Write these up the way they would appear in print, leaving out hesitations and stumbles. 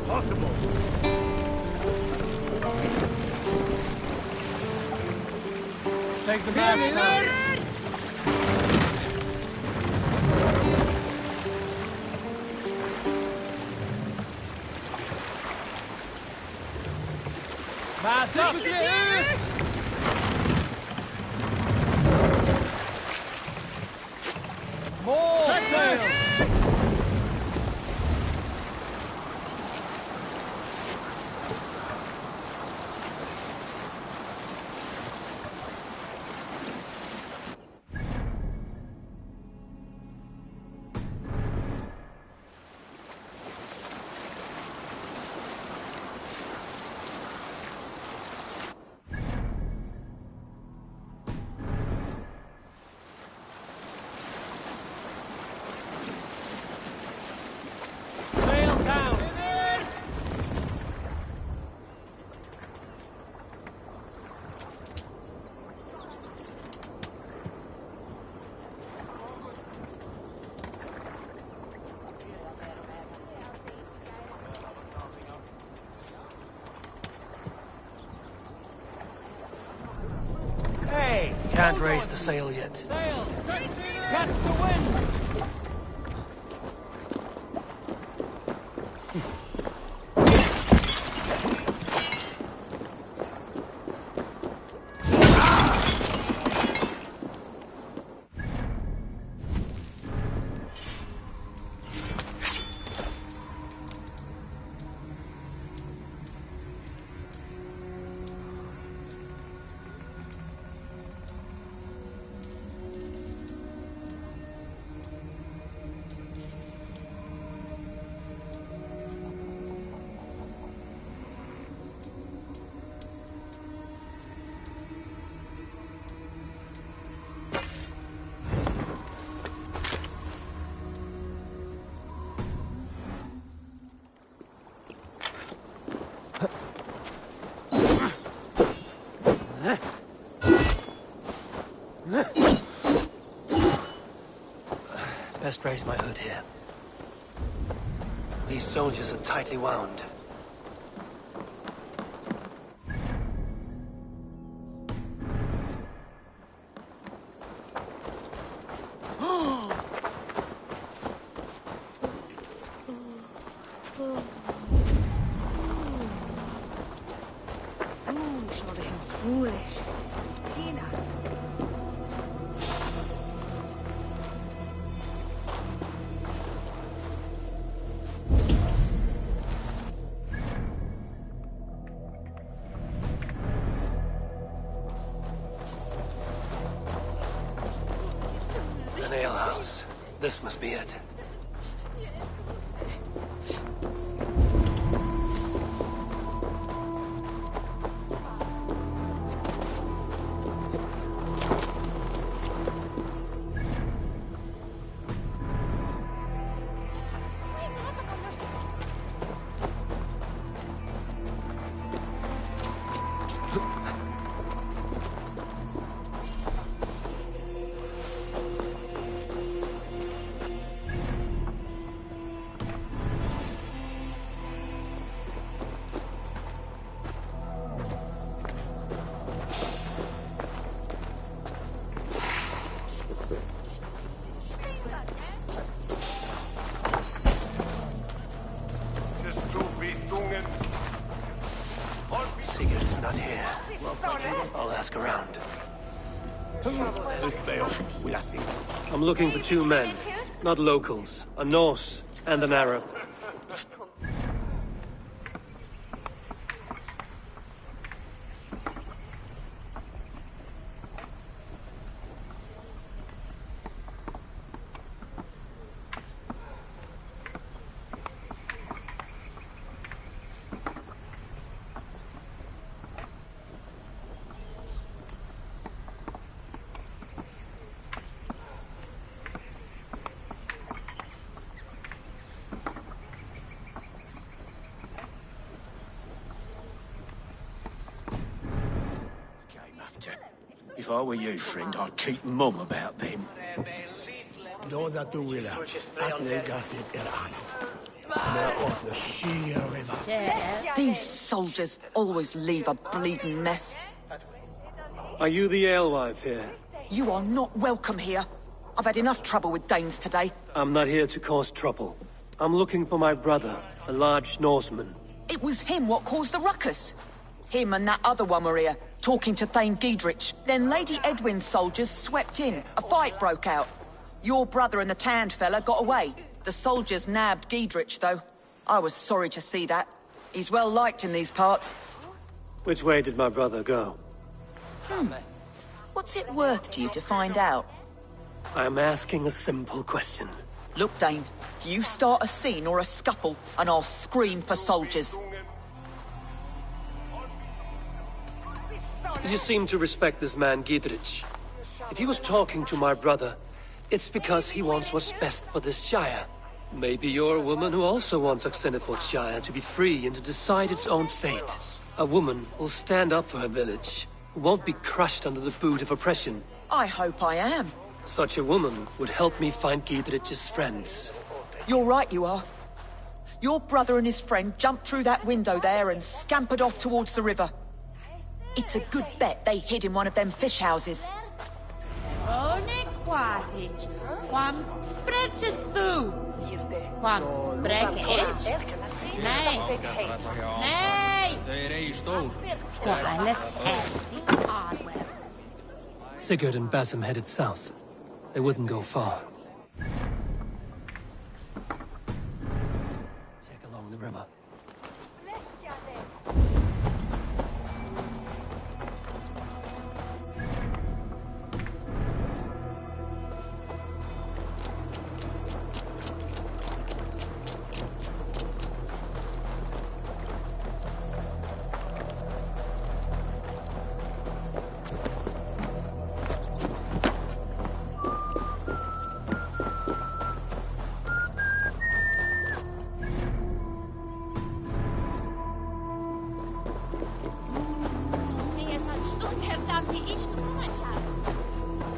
Possible. Take the mast down. Mast up! More sail! Can't raise the sail yet. Sail! Catch the wind! Best raise my hood here. These soldiers are tightly wound. An alehouse. This must be it. ask around. I'm looking for two men, not locals, a Norse and an Arab. If I were you, friend, I'd keep mum about them. Dåda du vill att lägga sitt ano. Med åt the Shia River. These soldiers always leave a bleeding mess. Are you the alewife here? You are not welcome here. I've had enough trouble with Danes today. I'm not here to cause trouble. I'm looking for my brother, a large Norseman. It was him what caused the ruckus. Him and that other one were here, talking to Thane Giedrich. Then Lady Edwin's soldiers swept in. A fight broke out. Your brother and the tanned fella got away. The soldiers nabbed Giedrich, though. I was sorry to see that. He's well liked in these parts. Which way did my brother go? What's it worth to you to find out? I'm asking a simple question. Look, Dane, you start a scene or a scuffle, and I'll scream for soldiers. You seem to respect this man, Giedrich. If he was talking to my brother, it's because he wants what's best for this Shire. Maybe you're a woman who also wants Oxenford Shire to be free and to decide its own fate. A woman who'll stand up for her village, who won't be crushed under the boot of oppression. I hope I am. Such a woman would help me find Giedrich's friends. You're right, you are. Your brother and his friend jumped through that window there and scampered off towards the river. It's a good bet they hid in one of them fish houses. Quam spreches du? Quam spreches? Nee. Nee. Quales essi hardware. Sigurd and Basim headed south. They wouldn't go far. Check along the river.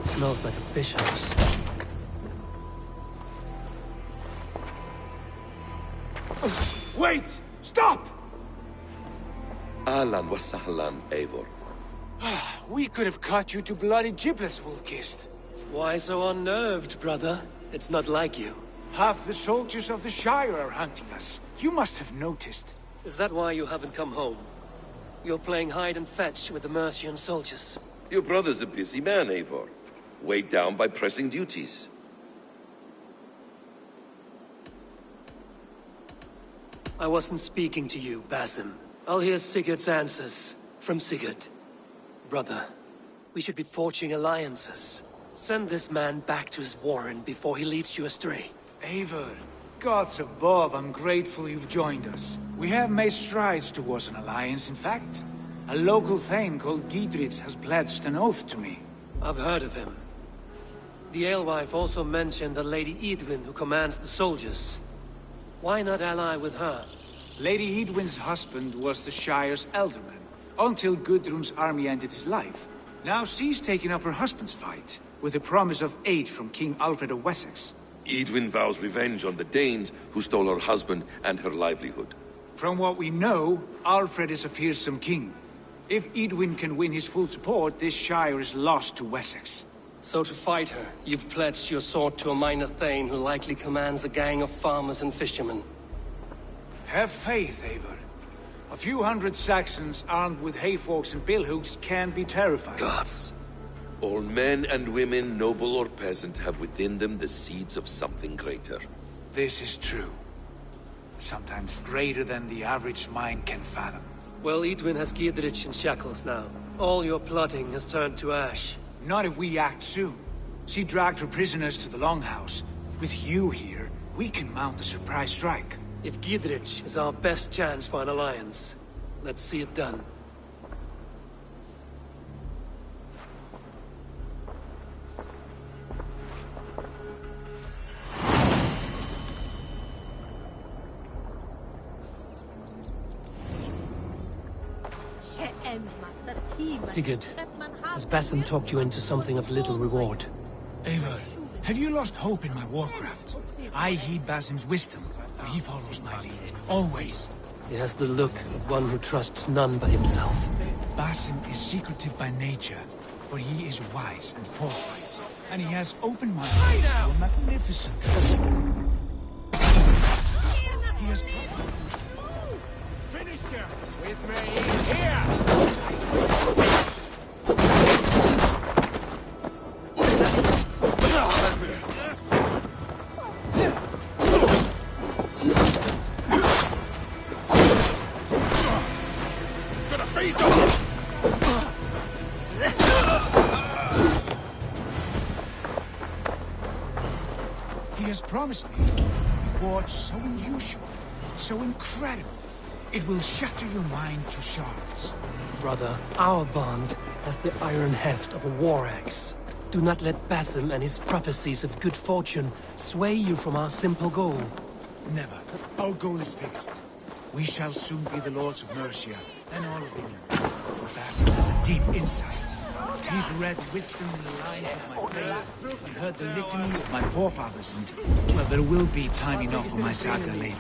Smells like a fish house. Wait! Stop! Ahlan wa sahlan, Eivor. We could have cut you to bloody giblets, Wolf-Kissed. Why so unnerved, brother? It's not like you. Half the soldiers of the Shire are hunting us. You must have noticed. Is that why you haven't come home? You're playing hide and fetch with the Mercian soldiers. Your brother's a busy man, Eivor. Weighed down by pressing duties. I wasn't speaking to you, Basim. I'll hear Sigurd's answers from Sigurd. Brother, we should be forging alliances. Send this man back to his warren before he leads you astray. Eivor, gods above, I'm grateful you've joined us. We have made strides towards an alliance, in fact. A local thane called Giedrich has pledged an oath to me. I've heard of him. The alewife also mentioned a Lady Edwin who commands the soldiers. Why not ally with her? Lady Edwin's husband was the Shire's elderman, until Gudrun's army ended his life. Now she's taking up her husband's fight, with the promise of aid from King Alfred of Wessex. Edwin vows revenge on the Danes who stole her husband and her livelihood. From what we know, Alfred is a fearsome king. If Edwin can win his full support, this Shire is lost to Wessex. So to fight her, you've pledged your sword to a minor thane who likely commands a gang of farmers and fishermen. Have faith, Eivor. A few hundred Saxons armed with hayforks and billhooks can be terrifying. Gods. All men and women, noble or peasant, have within them the seeds of something greater. This is true. Sometimes greater than the average mind can fathom. Well, Edwin has Giedrich in shackles now. All your plotting has turned to ash. Not if we act soon. She dragged her prisoners to the Longhouse. With you here, we can mount a surprise strike. If Giedrich is our best chance for an alliance, let's see it done. Sigurd, has Basim talked you into something of little reward? Eivor, have you lost hope in my warcraft? I heed Basim's wisdom, but he follows my lead, always. He has the look of one who trusts none but himself. Basim is secretive by nature, but he is wise and forthright, and he has opened my eyes to a magnificent truth. He has... Finisher! With me! Here! He has promised me a reward so unusual, so incredible. It will shatter your mind to shards. Brother, our bond has the iron heft of a war axe. Do not let Basim and his prophecies of good fortune sway you from our simple goal. Never. Our goal is fixed. We shall soon be the lords of Mercia, and all of England. Basim has a deep insight. He's read wisdom in the lines of my face, and heard the litany of my forefathers, and, well, there will be time enough for my saga later.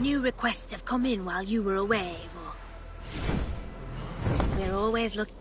New requests have come in while you were away, Eivor. We're always looking...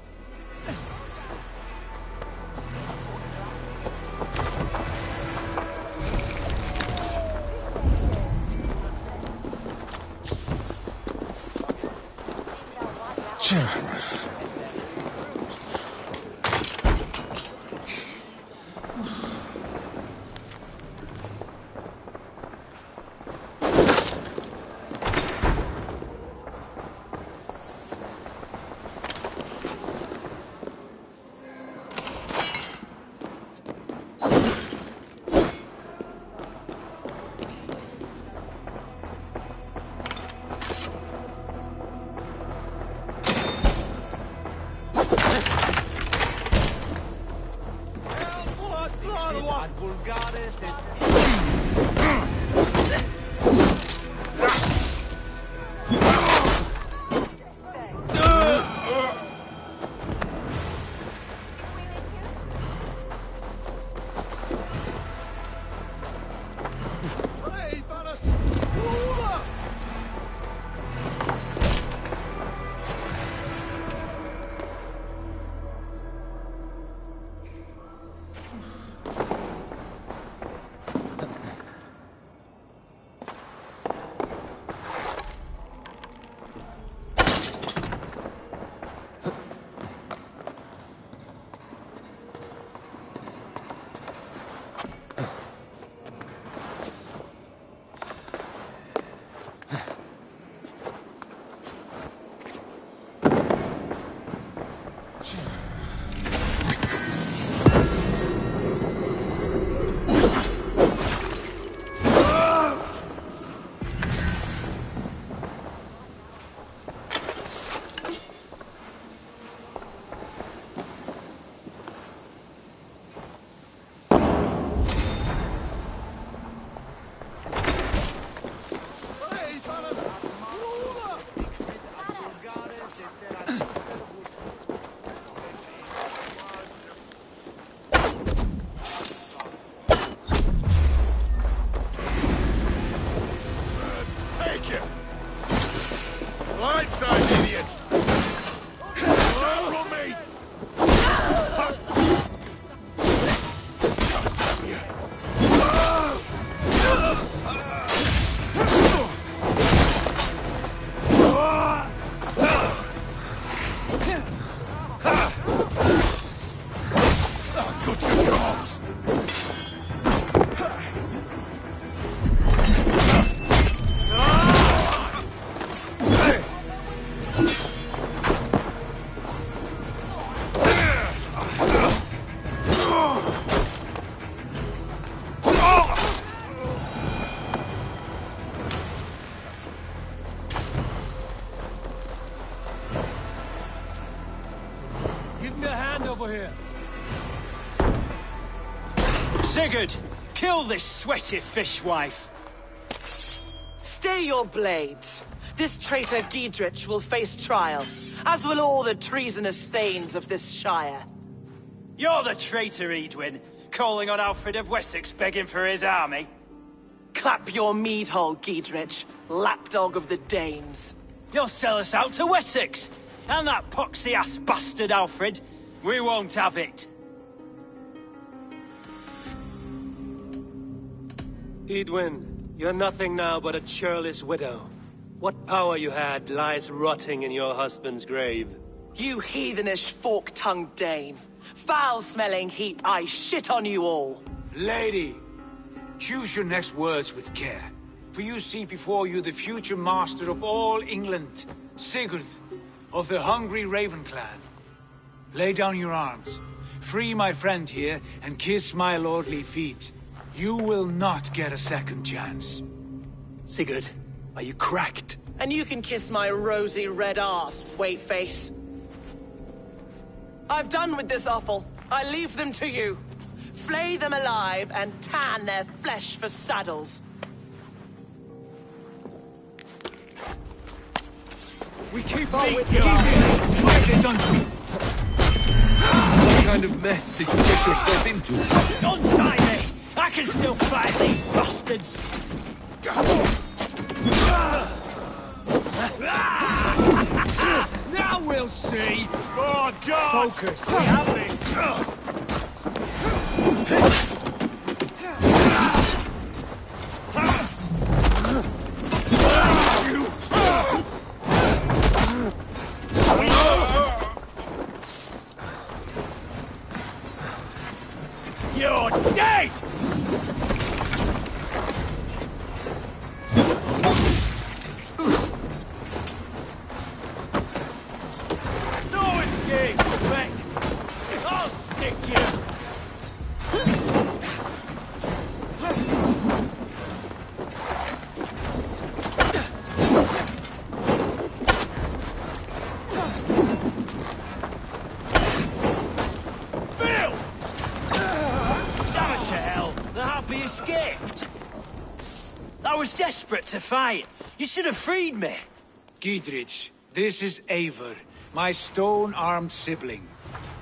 Blindside, idiot! Follow me! Got your jobs! Give me a hand over here. Sigurd, kill this sweaty fishwife. Stay your blades. This traitor Giedrich will face trial, as will all the treasonous thanes of this shire. You're the traitor, Edwin, calling on Alfred of Wessex begging for his army. Clap your mead hole, Giedrich, lapdog of the Danes. You'll sell us out to Wessex, and that poxy-ass bastard Alfred. We won't have it. Edwin, you're nothing now but a churlish widow. What power you had lies rotting in your husband's grave. You heathenish fork-tongued Dane. Foul-smelling heap, I shit on you all. Lady, choose your next words with care, for you see before you the future master of all England, Sigurd, of the hungry Raven clan. Lay down your arms, free my friend here, and kiss my lordly feet. You will not get a second chance. Sigurd, are you cracked? And you can kiss my rosy red arse, Waitface. I've done with this offal. I leave them to you. Flay them alive and tan their flesh for saddles. We keep on with you. What have they done to you? What kind of mess did you get yourself into? Untie me! I can still fight these bastards! Now we'll see! Oh, God! Focus! We have this! You're dead! No escape! Back! I'll stick you! Bill! Damn it to hell! The harpy escaped! I was desperate to fight. You should have freed me. Giedrich, this is Eivor, my stone-armed sibling.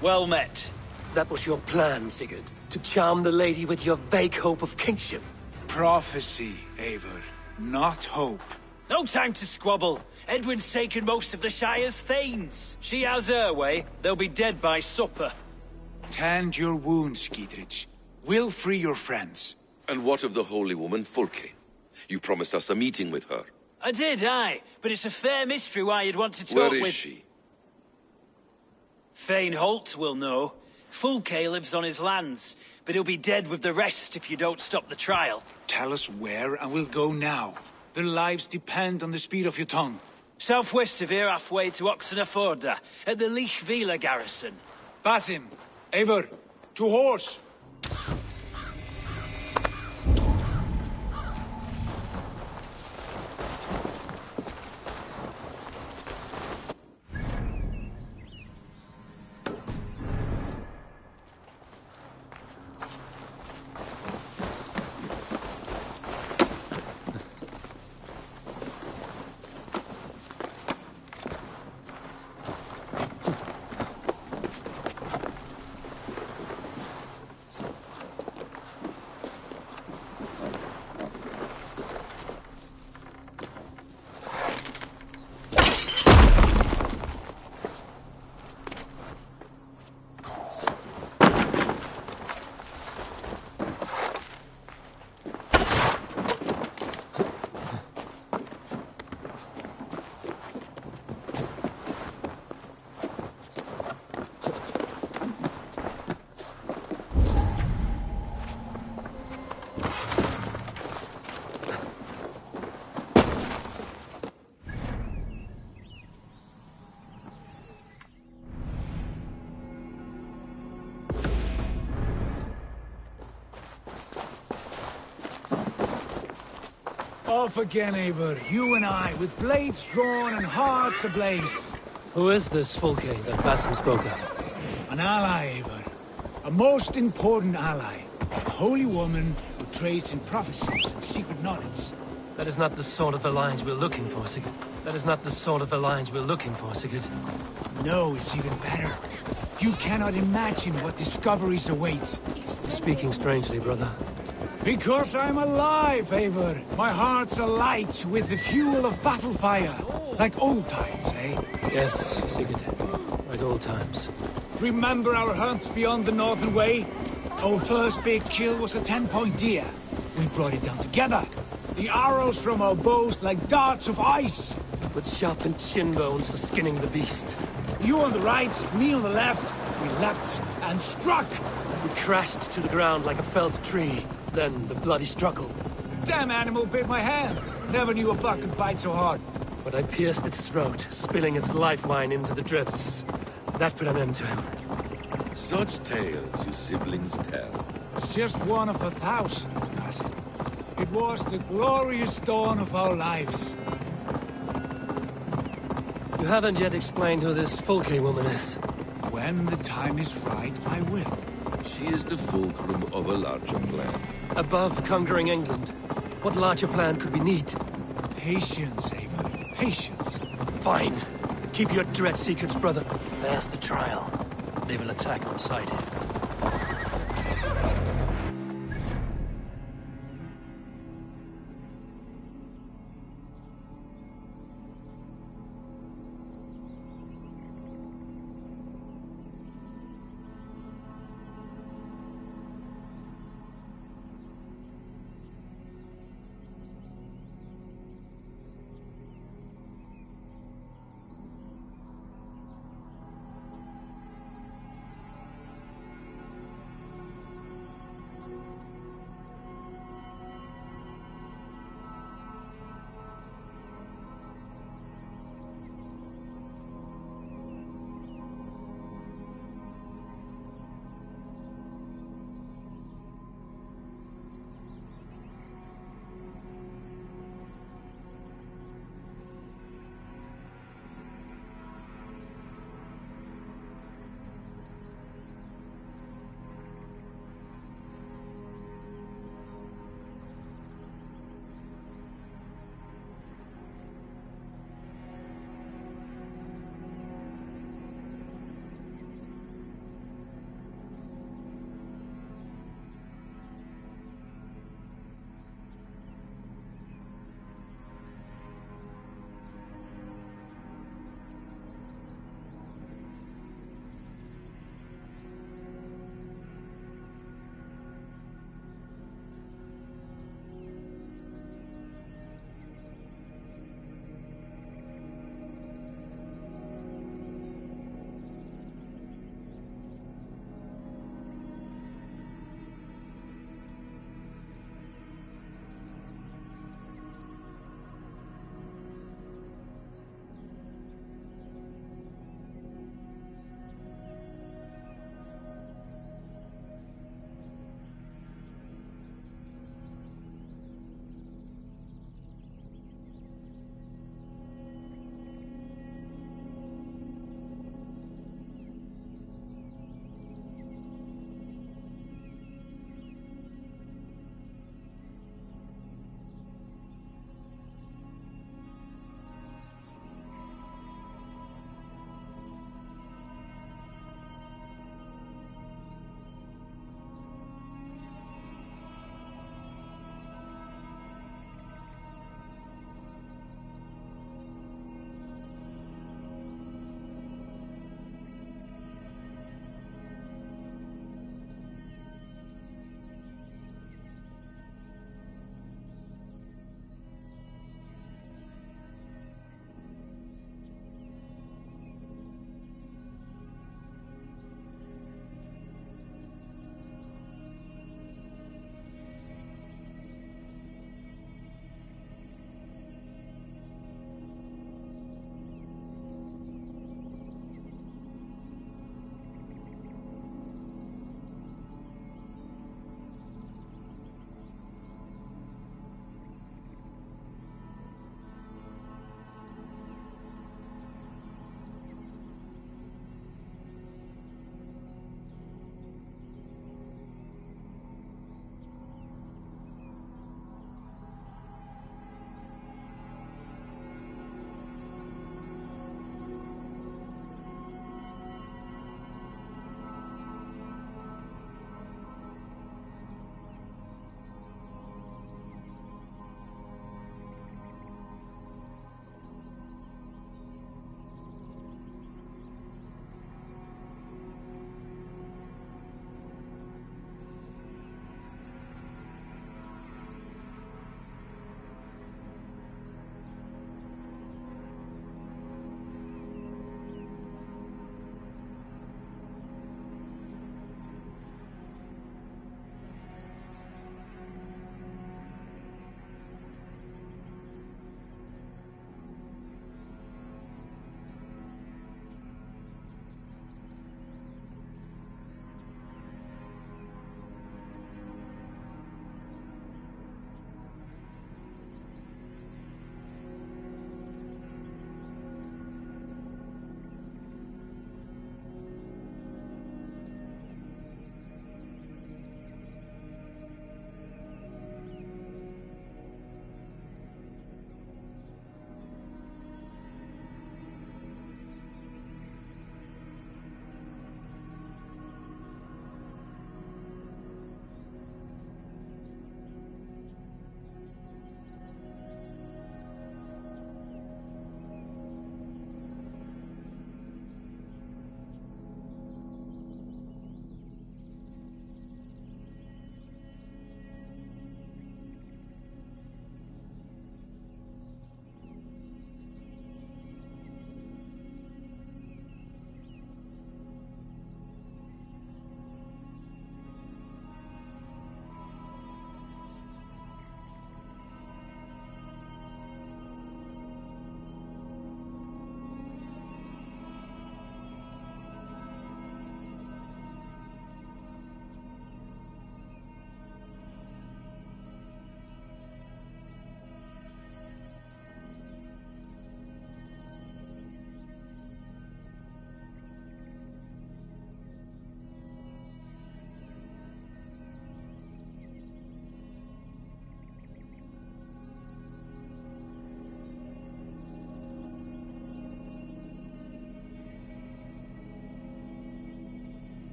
Well met. That was your plan, Sigurd. To charm the lady with your vague hope of kingship. Prophecy, Eivor, not hope. No time to squabble. Edwin's taken most of the Shire's thanes. She has her way. They'll be dead by supper. Tend your wounds, Giedrich. We'll free your friends. And what of the holy woman Fulke? You promised us a meeting with her. I did, aye. But it's a fair mystery why you'd want to talk Where with... is she? Thane Holt will know. Fulke lives on his lands, but he'll be dead with the rest if you don't stop the trial. Tell us where, and we'll go now. Their lives depend on the speed of your tongue. Southwest of here, halfway to Oxenaforda, at the Lichvila garrison. Basim, Eivor, to horse! Off again, Eivor. You and I, with blades drawn and hearts ablaze. Who is this Fulke that Basim spoke of? An ally, Eivor. A most important ally. A holy woman who trades in prophecies and secret knowledge. That is not the sort of alliance we're looking for, Sigurd. That is not the sort of alliance we're looking for, Sigurd. No, it's even better. You cannot imagine what discoveries await. Speaking strangely, brother. Because I'm alive, Eivor. My heart's alight with the fuel of battle fire. Like old times, eh? Yes, Sigurd. Like old times. Remember our hunts beyond the Northern Way? Our first big kill was a 10-point deer. We brought it down together. The arrows from our bows like darts of ice. With sharpened shin bones for skinning the beast. You on the right, me on the left. We leapt and struck. We crashed to the ground like a felled tree. Then the bloody struggle. Damn animal bit my hand. Never knew a buck could bite so hard. But I pierced its throat, spilling its life wine into the drifts. That put an end to him. Such tales you siblings tell. It's just one of 1,000, Basim. It was the glorious dawn of our lives. You haven't yet explained who this Fulke woman is. When the time is right, I will. She is the fulcrum of a larger plan. Above conquering England, what larger plan could we need? Patience, Eivor. Patience. Fine. Keep your dread secrets, brother. There's the trial. They will attack on sight.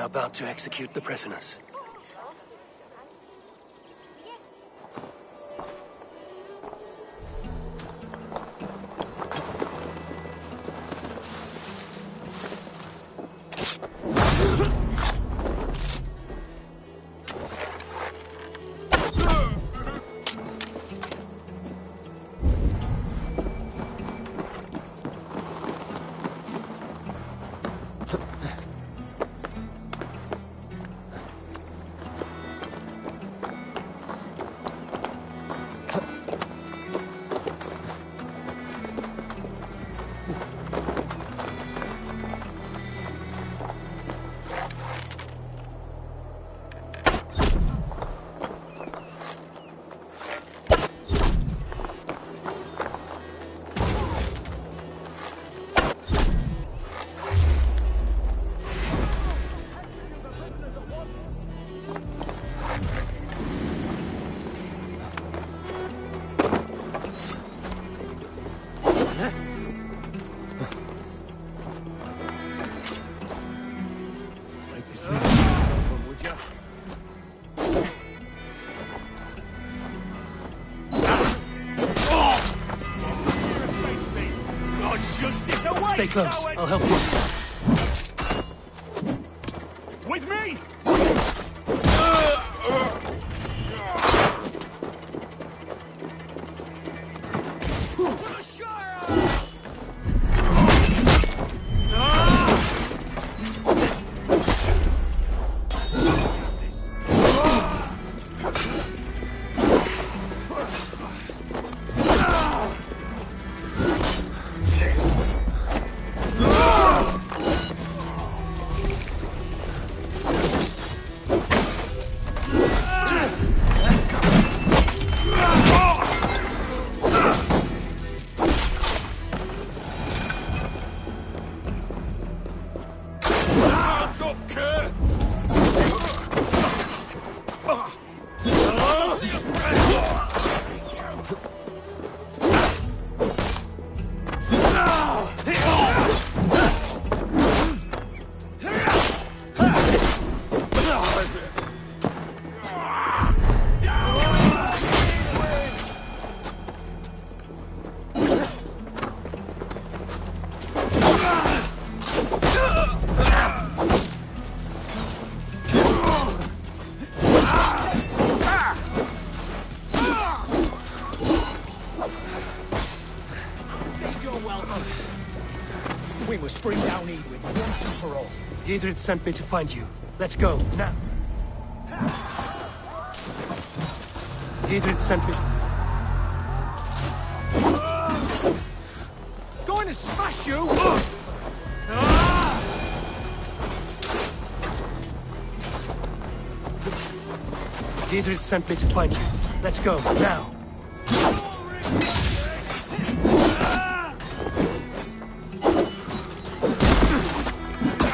about to execute the prisoners. Stay close. I'll help you. With me! We must bring down Edwin once and for all. Giedrich sent me to find you. Let's go, now. Giedrich sent me... Going to smash you! Giedrich sent me to find you. Let's go, now.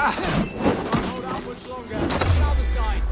Hold out much longer. Down the side.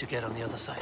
to get on the other side.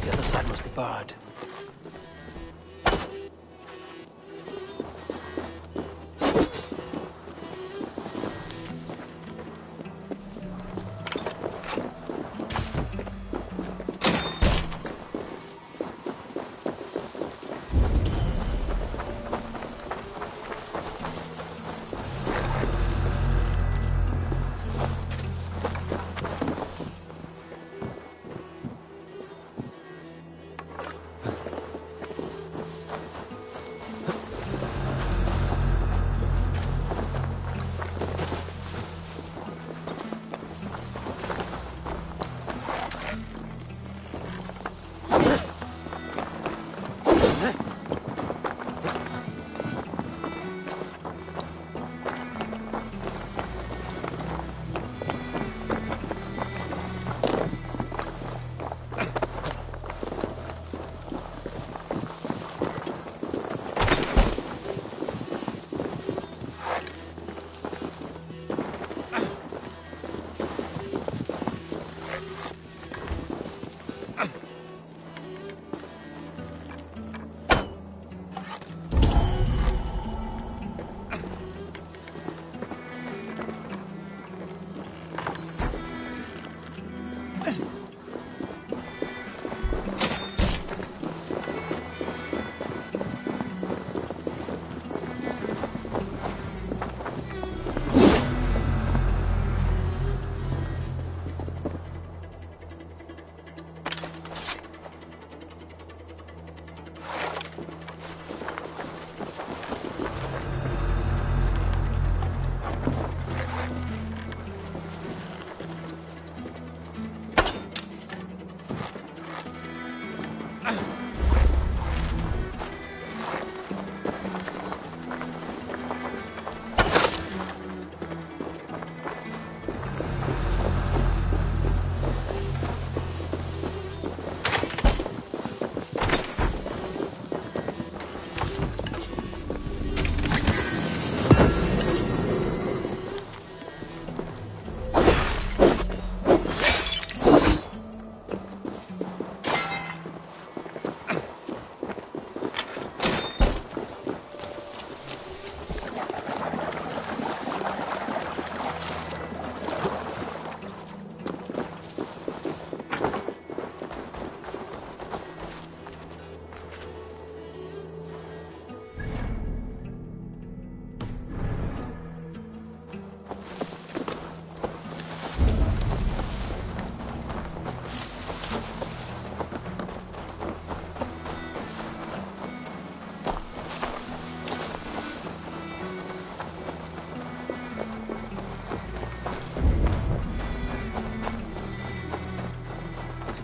The other side must be barred.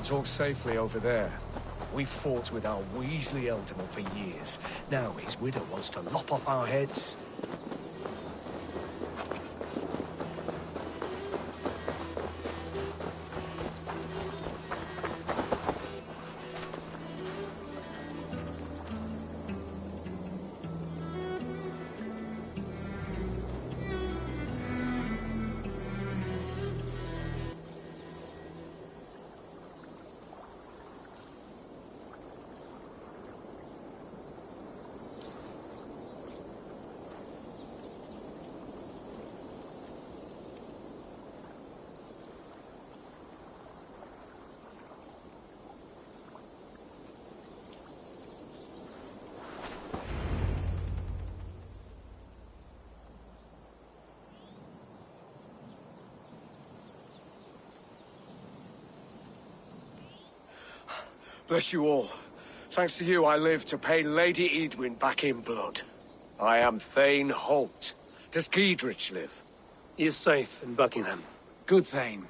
Talk safely over there. We fought with our Weasley Ealdorman for years. Now his widow wants to lop off our heads. Bless you all. Thanks to you, I live to pay Lady Edwin back in blood. I am Thane Holt. Does Giedrich live? He is safe in Buckingham. Good Thane.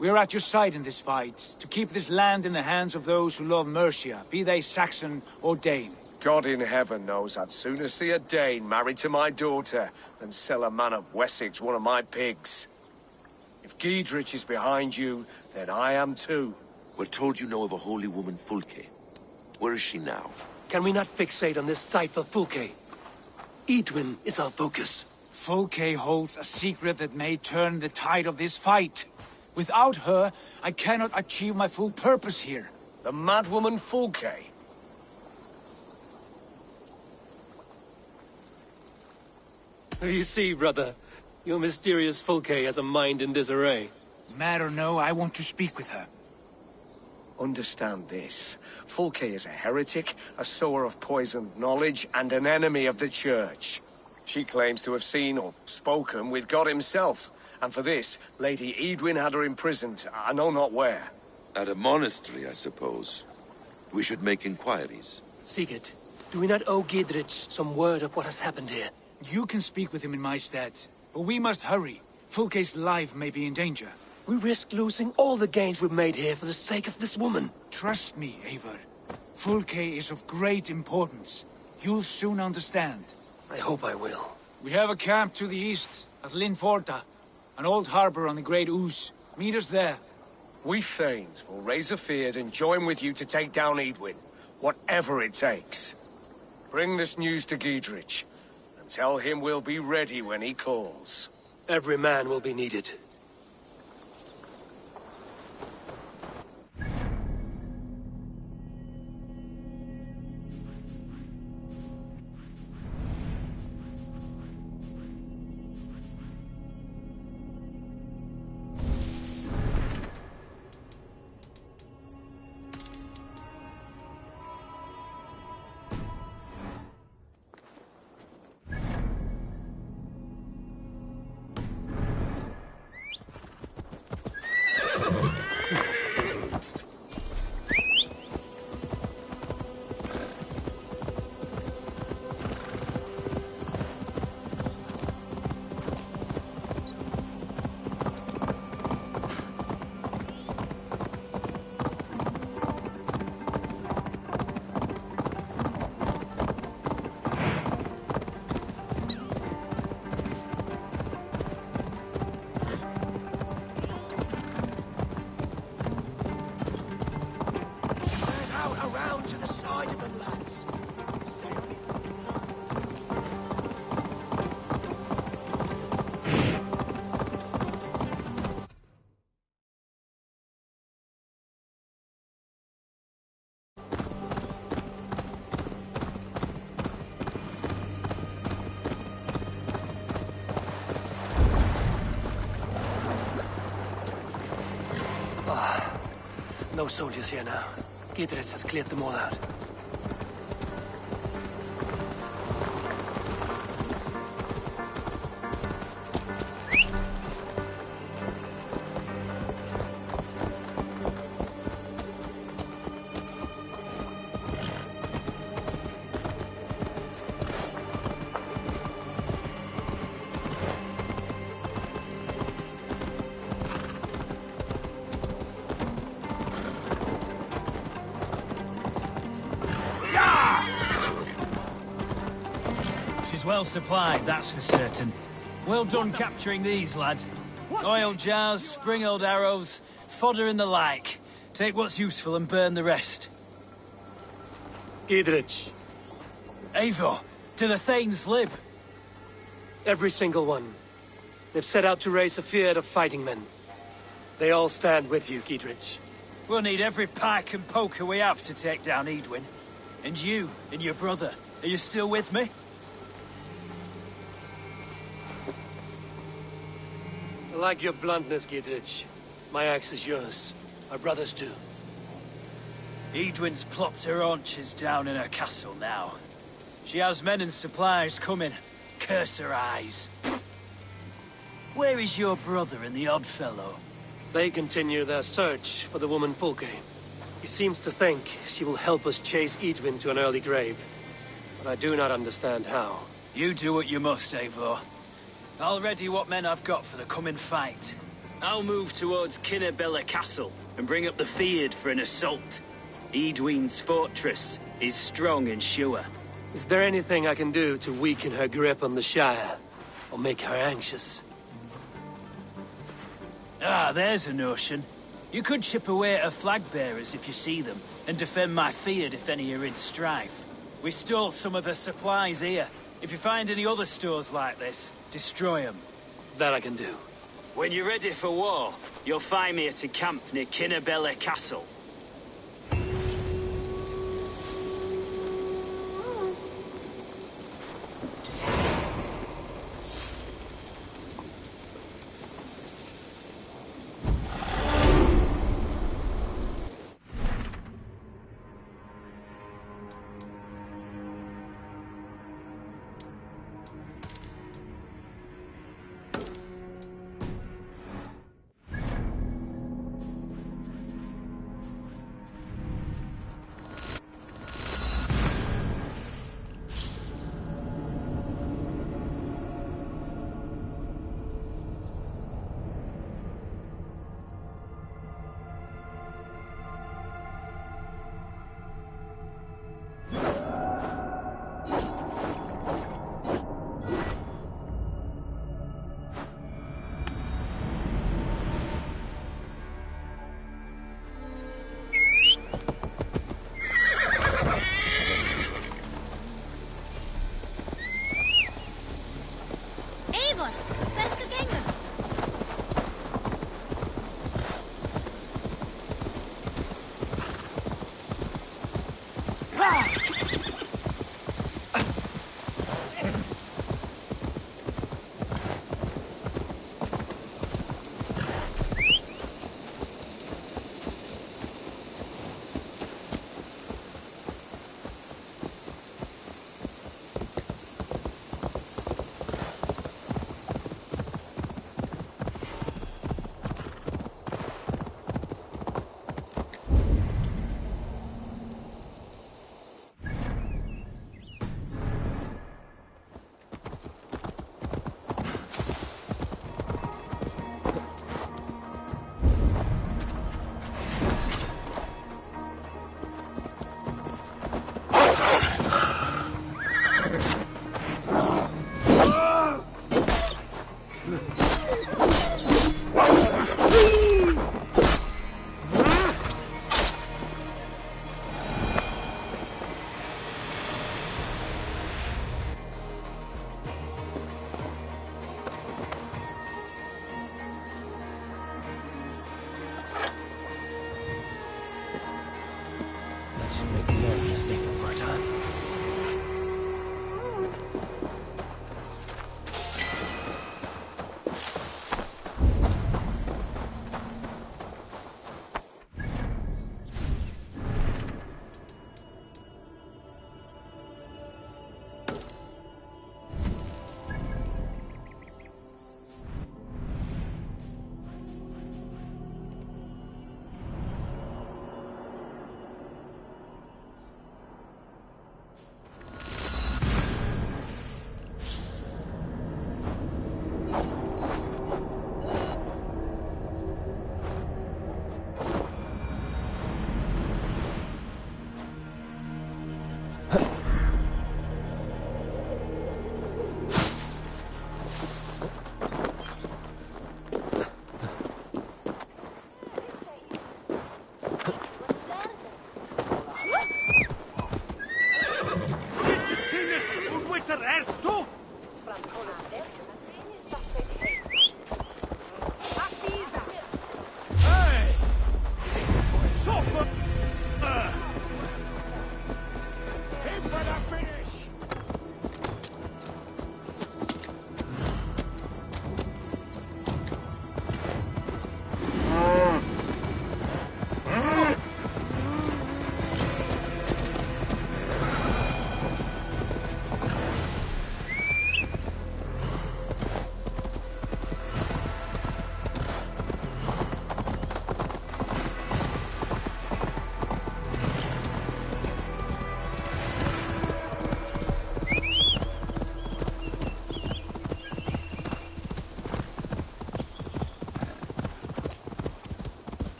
We are at your side in this fight, to keep this land in the hands of those who love Mercia, be they Saxon or Dane. God in heaven knows I'd sooner see a Dane married to my daughter than sell a man of Wessex one of my pigs. If Giedrich is behind you, then I am too. We're told you know of a holy woman, Fulke. Where is she now? Can we not fixate on this cipher, Fulke? Edwin is our focus. Fulke holds a secret that may turn the tide of this fight. Without her, I cannot achieve my full purpose here. The madwoman Fulke? You see, brother, your mysterious Fulke has a mind in disarray. Mad or no, I want to speak with her. Understand this. Fulke is a heretic, a sower of poisoned knowledge, and an enemy of the Church. She claims to have seen or spoken with God himself, and for this, Lady Edwin had her imprisoned, I know not where. At a monastery, I suppose. We should make inquiries. Sigurd, do we not owe Giedrich some word of what has happened here? You can speak with him in my stead, but we must hurry. Fulke's life may be in danger. We risk losing all the gains we've made here for the sake of this woman. Trust me, Eivor. Fulke is of great importance. You'll soon understand. I hope I will. We have a camp to the east, at Linforta. An old harbor on the Great Ouse. Meet us there. We Thanes will raise a feard and join with you to take down Edwin, whatever it takes. Bring this news to Giedrich, and tell him we'll be ready when he calls. Every man will be needed. No soldiers here now. Giedrich has cleared them all out. Well supplied, that's for certain. Well done capturing these, lad. Oil jars, spring-old arrows, fodder and the like. Take what's useful and burn the rest. Giedrich. Eivor, do the Thanes live? Every single one. They've set out to raise a fear of fighting men. They all stand with you, Giedrich. We'll need every pike and poker we have to take down Edwin. And you, and your brother, are you still with me? I like your bluntness, Giedrich. My axe is yours. My brother's too. Edwin's plopped her haunches down in her castle now. She has men and supplies coming. Curse her eyes. Where is your brother and the odd fellow? They continue their search for the woman Fulke. He seems to think she will help us chase Edwin to an early grave. But I do not understand how. You do what you must, Eivor. I'll ready what men I've got for the coming fight. I'll move towards Kinnabella Castle and bring up the Fyrd for an assault. Edwin's fortress is strong and sure. Is there anything I can do to weaken her grip on the Shire? Or make her anxious? Ah, there's a notion. You could chip away at her flag bearers if you see them, and defend my Fyrd if any are in strife. We stole some of her supplies here. If you find any other stores like this, destroy them. That I can do. When you're ready for war, you'll find me at a camp near Kinnabella Castle. Safer for a time.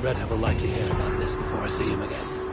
Redhead will likely hear about this before I see him again.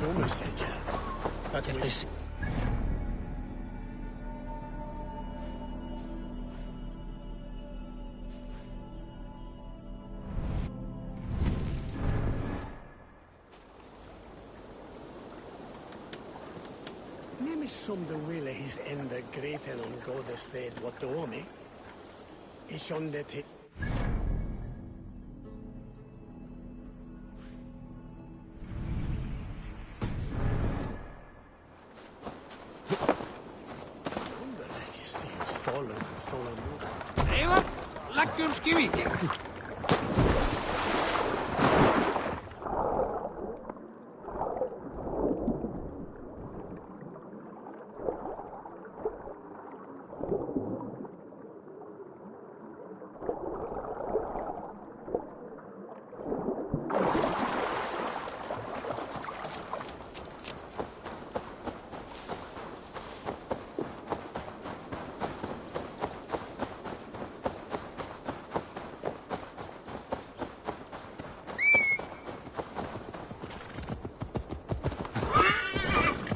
Somerset, that If they see... Maybe some the will he's in the great and on goddess dead what do me. He's on the Eivät, läkkyms kivikin.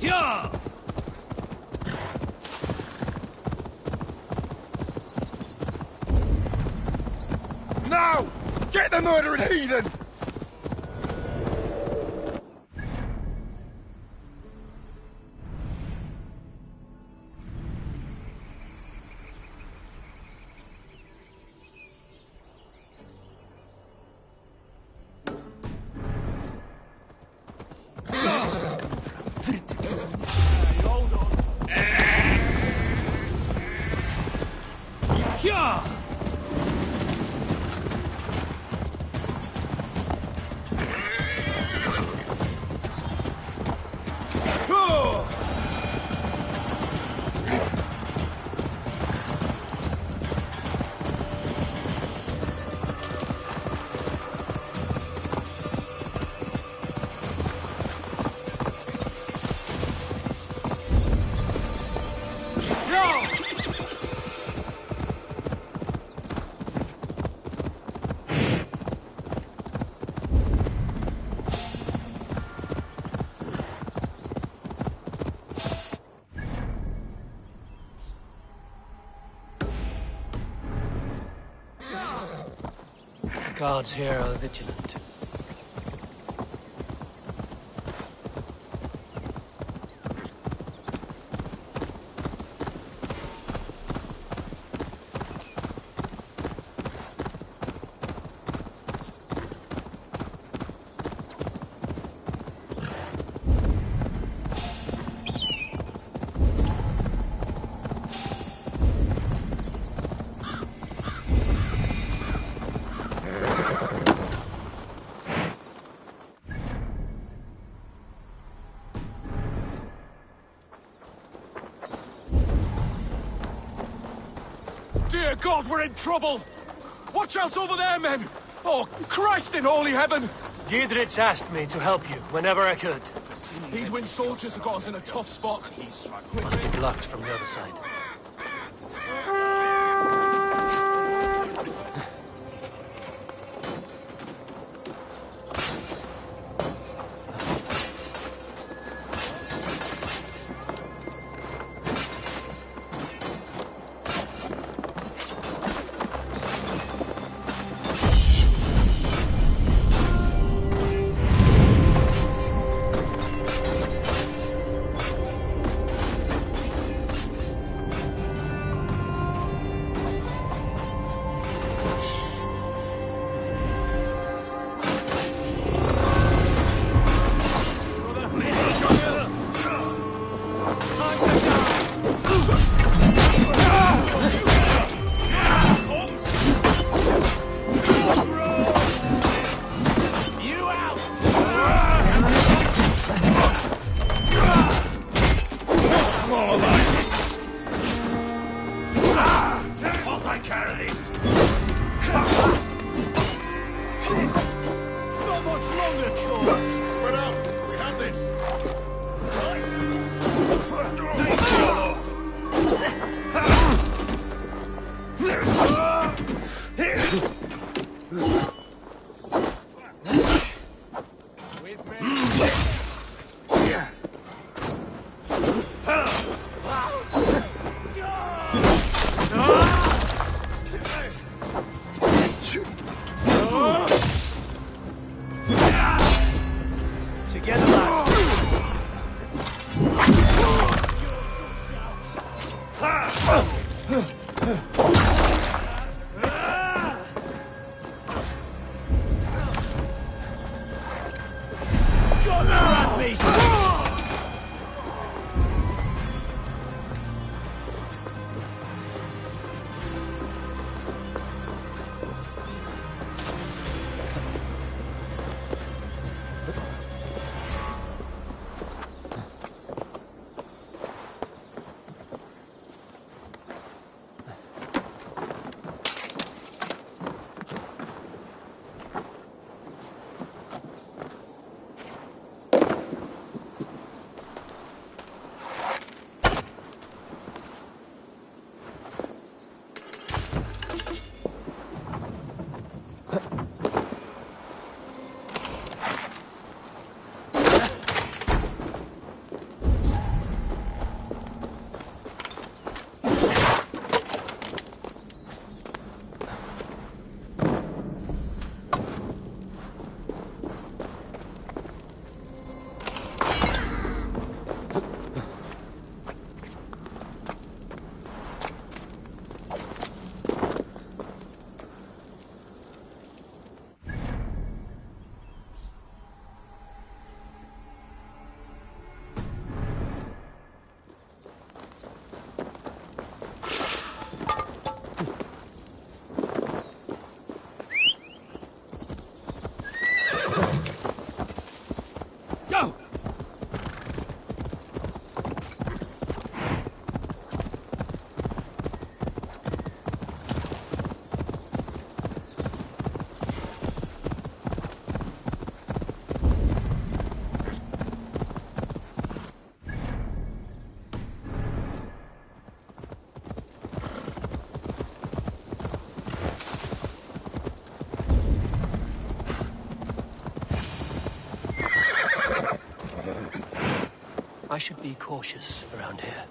Yeah! Now! Get the murdering heathen! Yeah! Guards here are vigilant. Dear God, we're in trouble! Watch out over there, men! Oh, Christ in holy heaven! Gidrich asked me to help you whenever I could. Heedwin soldiers have got us in a tough spot. Must be blocked from the other side. Together, lads. Come at me, I should be cautious around here.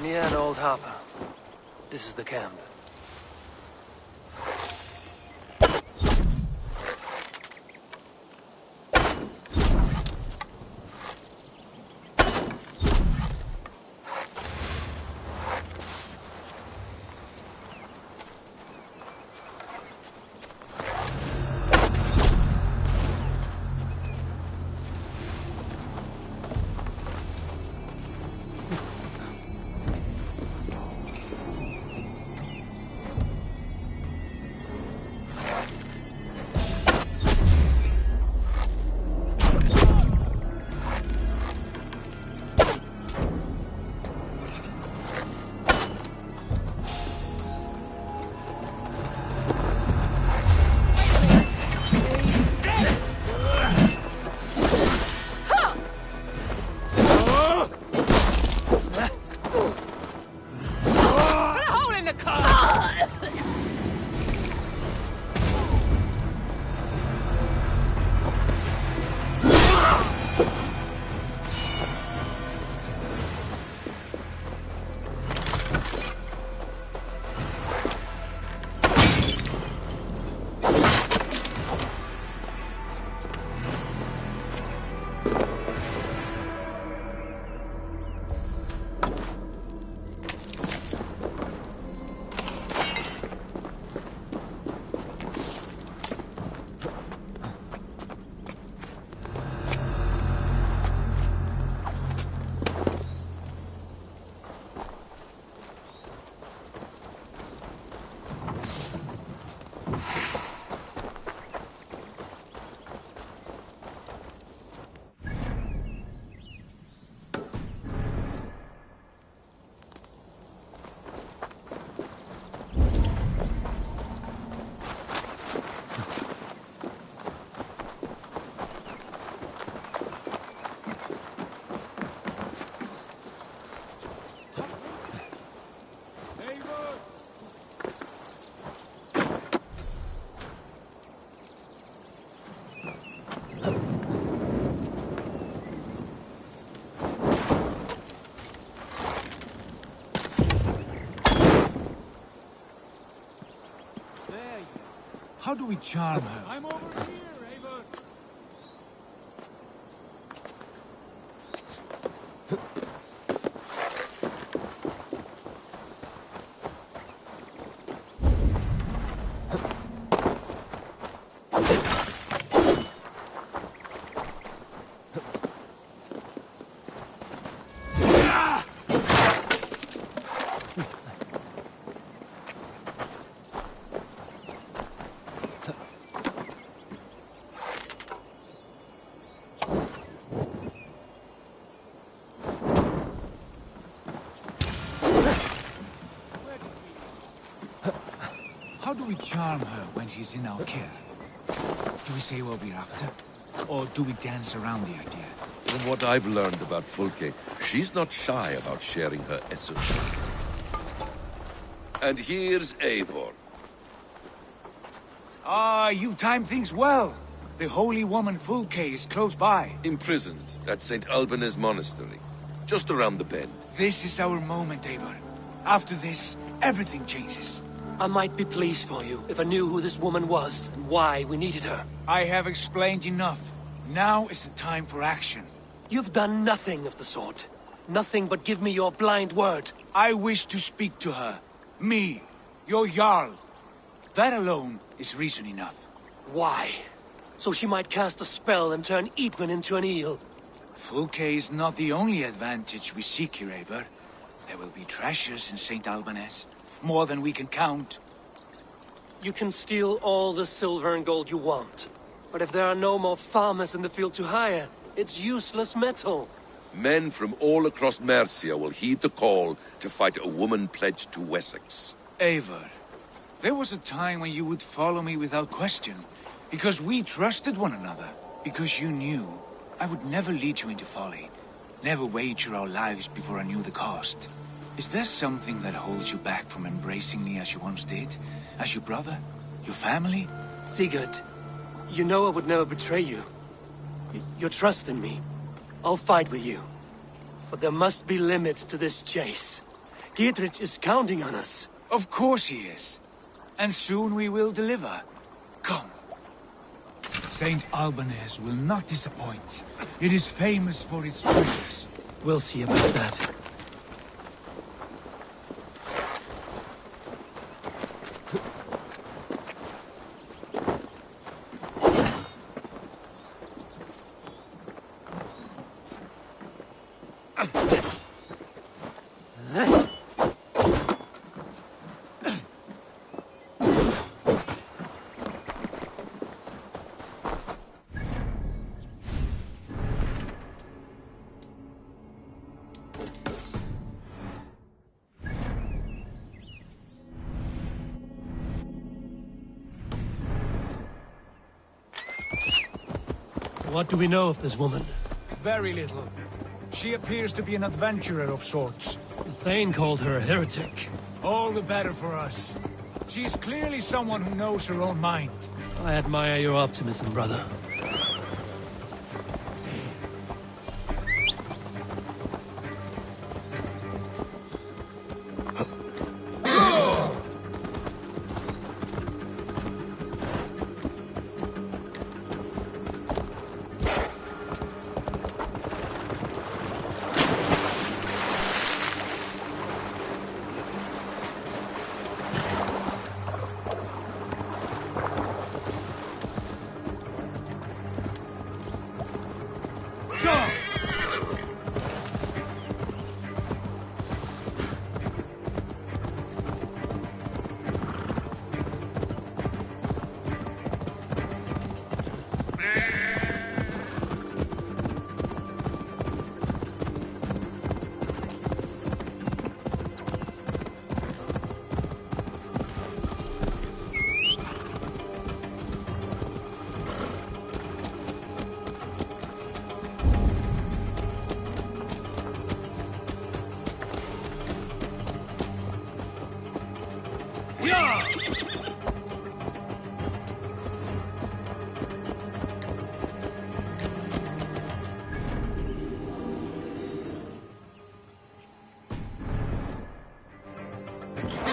Near an old harbor. This is the camp. How do we charm her? I'm over here, Ava. How do we charm her when she's in our care? Do we say what we're after? Or do we dance around the idea? From what I've learned about Fulke, she's not shy about sharing her essence. And here's Eivor. Ah, you timed things well. The holy woman Fulke is close by. Imprisoned at St. Alban's monastery, just around the bend. This is our moment, Eivor. After this, everything changes. I might be pleased for you if I knew who this woman was and why we needed her. I have explained enough. Now is the time for action. You've done nothing of the sort. Nothing but give me your blind word. I wish to speak to her. Me, your Jarl. That alone is reason enough. Why? So she might cast a spell and turn Eatman into an eel. Fulke is not the only advantage we seek here, Eivor. There will be treasures in St. Alban's. More than we can count. You can steal all the silver and gold you want. But if there are no more farmers in the field to hire, it's useless metal. Men from all across Mercia will heed the call to fight a woman pledged to Wessex. Eivor, there was a time when you would follow me without question. Because we trusted one another. Because you knew I would never lead you into folly. Never wager our lives before I knew the cost. Is there something that holds you back from embracing me as you once did? As your brother? Your family? Sigurd, you know I would never betray you. Your trust in me. I'll fight with you. But there must be limits to this chase. Dietrich is counting on us. Of course he is. And soon we will deliver. Come. Saint Albanese will not disappoint. It is famous for its treasures. We'll see about that. What do we know of this woman? Very little. She appears to be an adventurer of sorts. Thane called her a heretic. All the better for us. She's clearly someone who knows her own mind. I admire your optimism, brother.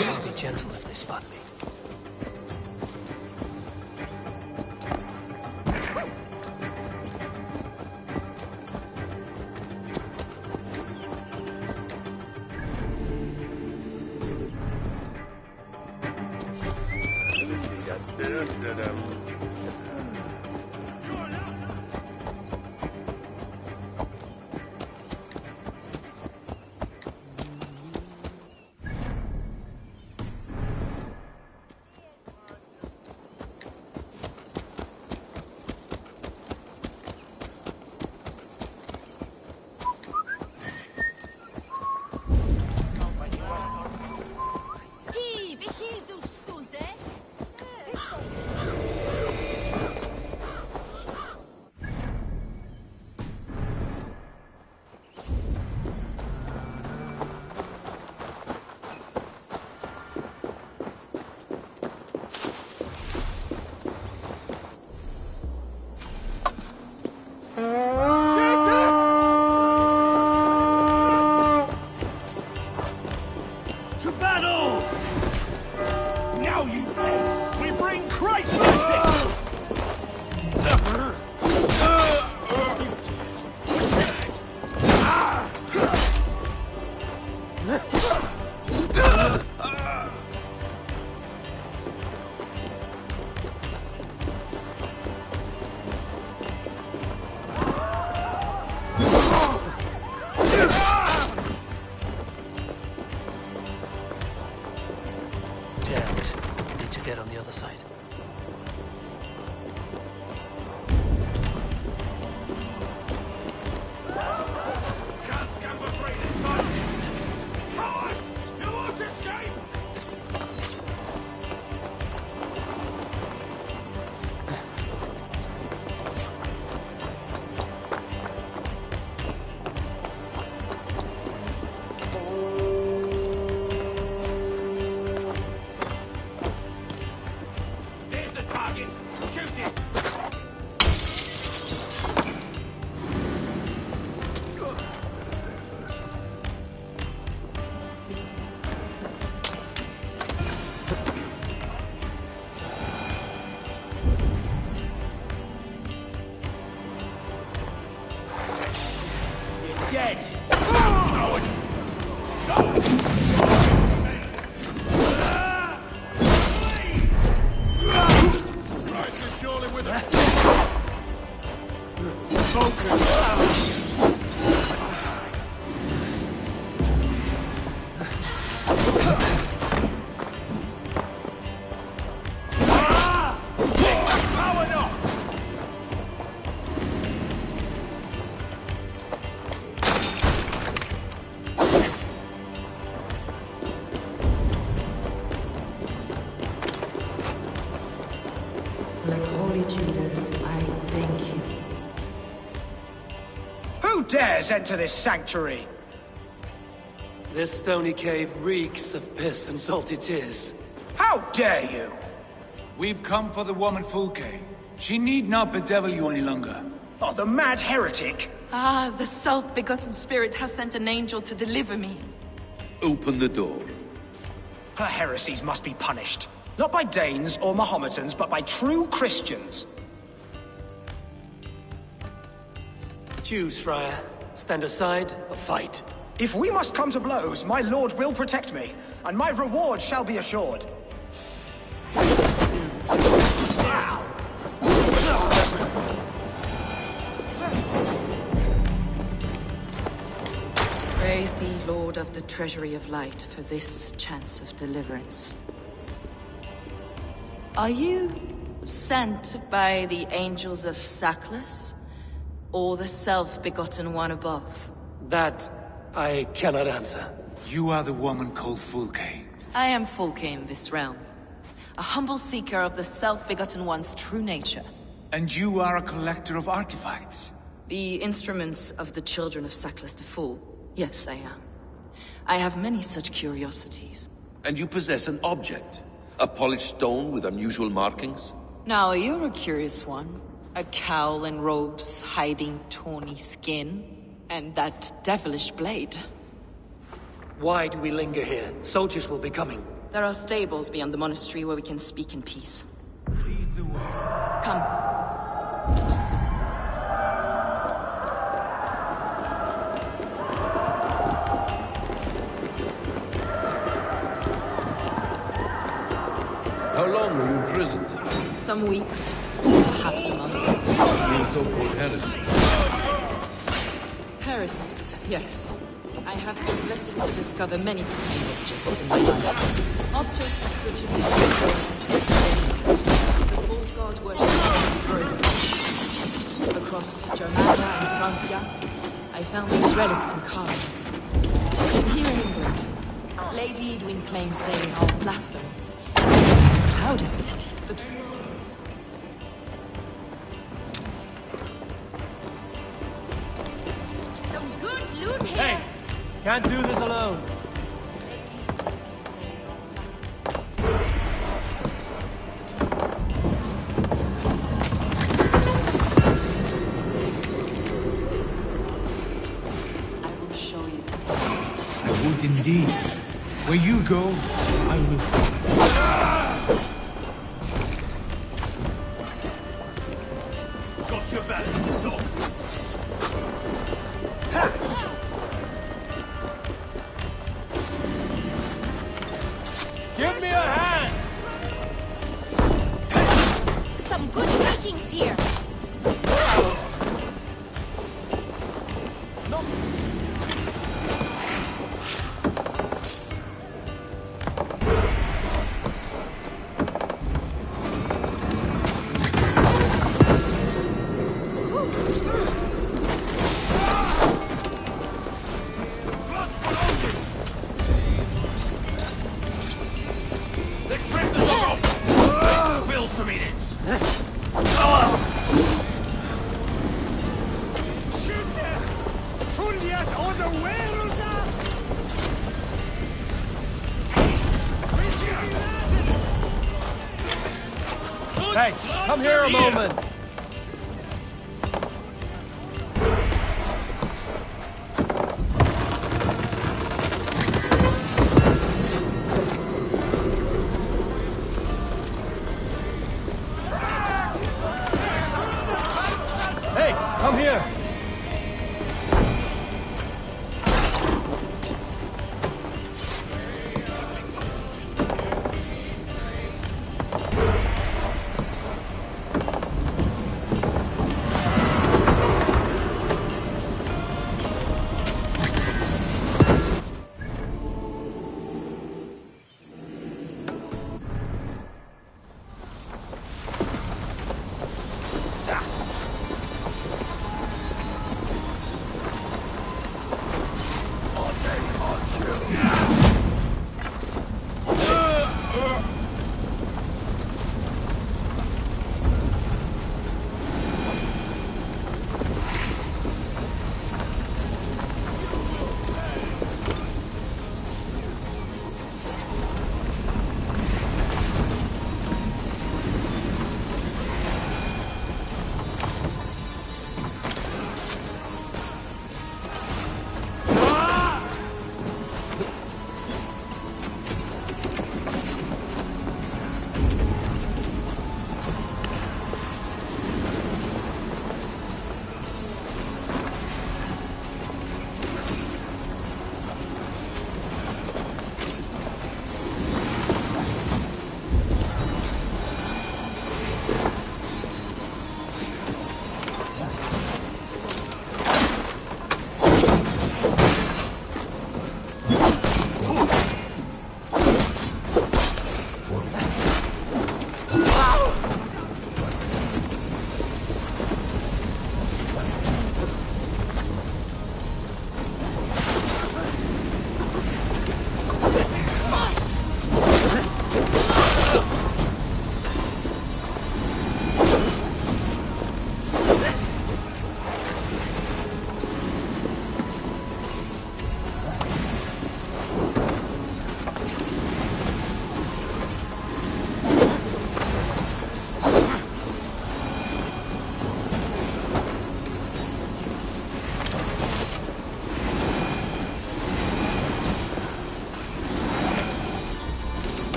I'll be gentle if they spot me. dead! Right, you're surely with us. Like Holy Judas, I thank you. Who dares enter this sanctuary? This stony cave reeks of piss and salty tears. How dare you? We've come for the woman Fulke. She need not bedevil you any longer. Oh, the mad heretic! Ah, the self-begotten spirit has sent an angel to deliver me. Open the door. Her heresies must be punished. Not by Danes or Mahometans, but by true Christians. Choose, Friar. Stand aside or fight. If we must come to blows, my lord will protect me, and my reward shall be assured. Praise thee, Lord of the Treasury of Light, for this chance of deliverance. Are you sent by the angels of Saklas, or the self-begotten one above? That I cannot answer. You are the woman called Fulke. I am Fulke in this realm, a humble seeker of the self-begotten one's true nature. And you are a collector of artifacts? The instruments of the children of Saklas the Fool. Yes, I am. I have many such curiosities. And you possess an object? A polished stone with unusual markings? Now, you're a curious one. A cowl and robes hiding tawny skin, and that devilish blade. Why do we linger here? Soldiers will be coming. There are stables beyond the monastery where we can speak in peace. Lead the way. Come. How long were you imprisoned? Some weeks, perhaps a month. These so-called heresies. Heresies, yes. I have been blessed to discover many profane objects in my life. Objects which are different. The false god worship across Germania and Francia, I found these relics and carvings. Here in England, Lady Edwin claims they are blasphemous. It's clouded. The Some good loot here. Hey! Can't do this alone. I will show you. I would indeed. Where you go, I will follow. Got your back, dog. Give me a hand! Some good takings here. Let's rip the dog off! Will for me then. Shoot there! Fulliat on the Weruza! Hey, come here a moment. Hey, come here.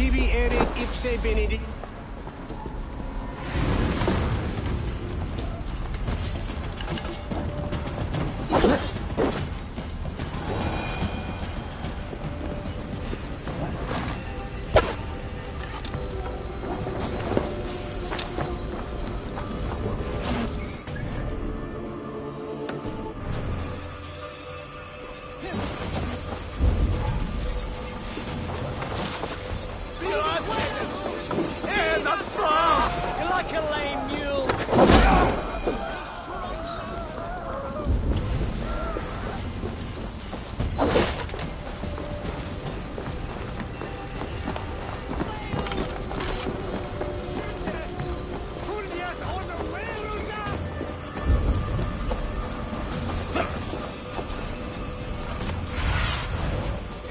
Sibi erit ipse benedict.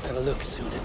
Have a look, Sunan.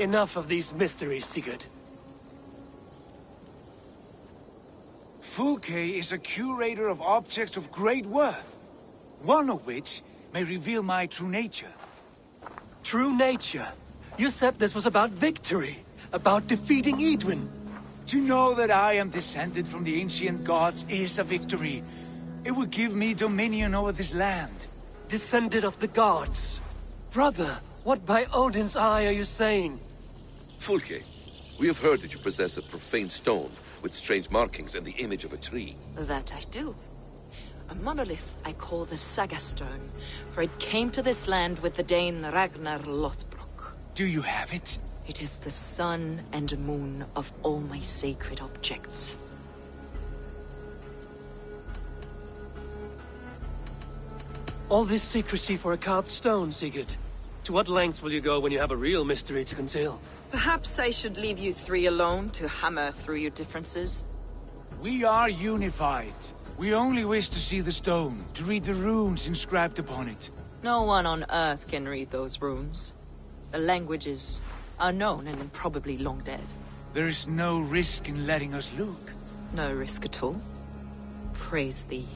Enough of these mysteries, Sigurd. Fulke is a curator of objects of great worth, one of which may reveal my true nature. True nature? You said this was about victory, about defeating Edwin. To know that I am descended from the ancient gods is a victory. It would give me dominion over this land. Descended of the gods? Brother, what by Odin's eye are you saying? Fulke, we have heard that you possess a profane stone with strange markings and the image of a tree. That I do. A monolith I call the Saga Stone, for it came to this land with the Dane Ragnar Lothbrok. Do you have it? It is the sun and moon of all my sacred objects. All this secrecy for a carved stone, Sigurd. To what lengths will you go when you have a real mystery to conceal? Perhaps I should leave you three alone to hammer through your differences. We are unified. We only wish to see the stone, to read the runes inscribed upon it. No one on Earth can read those runes. The languages are known and probably long dead. There is no risk in letting us look. No risk at all. Praise thee,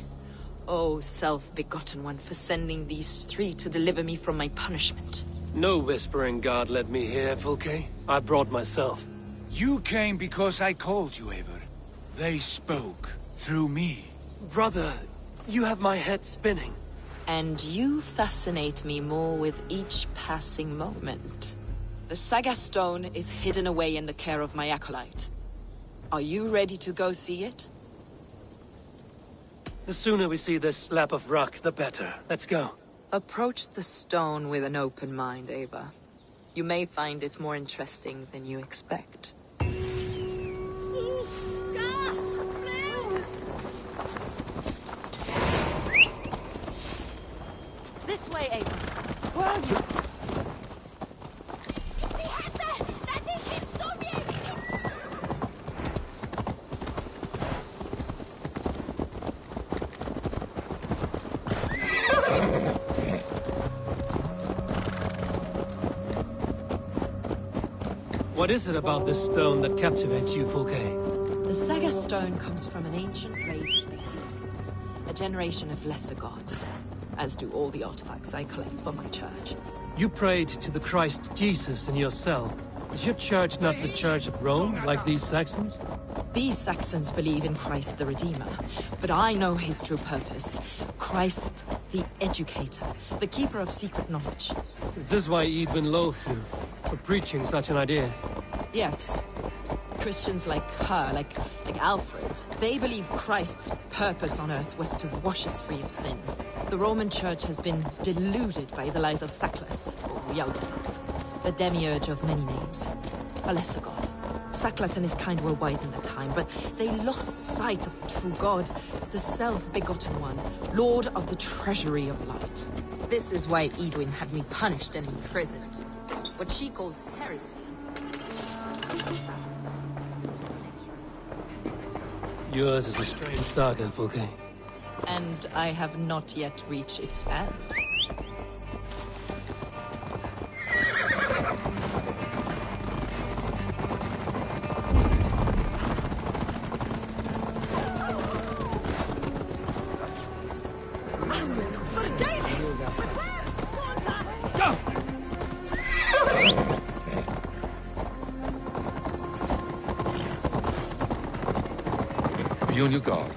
Oh, self-begotten one, for sending these three to deliver me from my punishment. No whispering God led me here, Fulke. I brought myself. You came because I called you, Eivor. They spoke through me. Brother, you have my head spinning. And you fascinate me more with each passing moment. The Saga Stone is hidden away in the care of my acolyte. Are you ready to go see it? The sooner we see this slab of rock, the better. Let's go. Approach the stone with an open mind, Ava. You may find it more interesting than you expect. This way, Ava. Where are you? What is it about this stone that captivates you, Fulke? The Saga Stone comes from an ancient race, the Humans, a generation of lesser gods, as do all the artifacts I collect for my church. You prayed to the Christ Jesus in your cell. Is your church not the Church of Rome, like these Saxons? These Saxons believe in Christ the Redeemer, but I know his true purpose. Christ the Educator, the Keeper of Secret Knowledge. Is this why Edwin loathed you, for preaching such an idea? Yes. Christians like her, like Alfred, they believe Christ's purpose on earth was to wash us free of sin. The Roman Church has been deluded by the lies of Saklas, or Yaldabaoth, the demiurge of many names, a lesser god. Saklas and his kind were wise in their time, but they lost sight of the true God, the self-begotten one, Lord of the Treasury of Light. This is why Edwin had me punished and imprisoned. What she calls heresy. Yours is a strange saga, Fulke. And I have not yet reached its end. Be on your guard.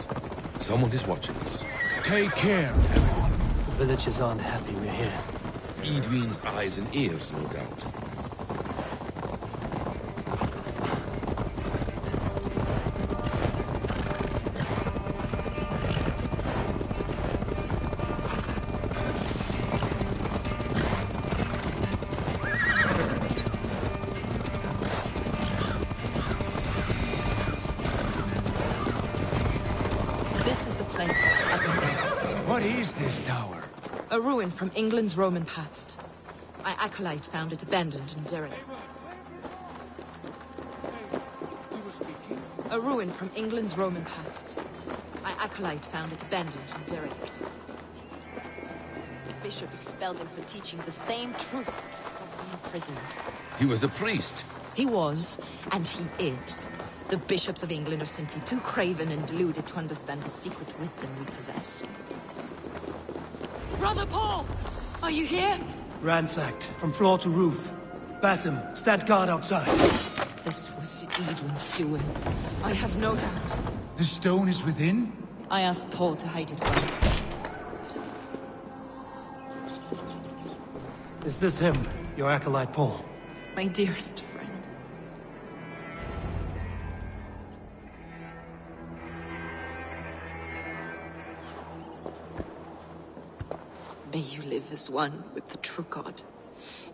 Someone is watching us. Take care, everyone. The villagers aren't happy we're here. Edwin's eyes and ears, no doubt. What is this tower? A ruin from England's Roman past. My acolyte found it abandoned and derelict. A ruin from England's Roman past. My acolyte found it abandoned and derelict. The bishop expelled him for teaching the same truth, but he imprisoned. He was a priest. He was, and he is. The bishops of England are simply too craven and deluded to understand the secret wisdom we possess. Brother Paul! Are you here? Ransacked, from floor to roof. Basim, stand guard outside. This was Edwin's doing. I have no doubt. The stone is within? I asked Paul to hide it well. Is this him, your acolyte Paul? My dearest friend. May you live as one with the true God,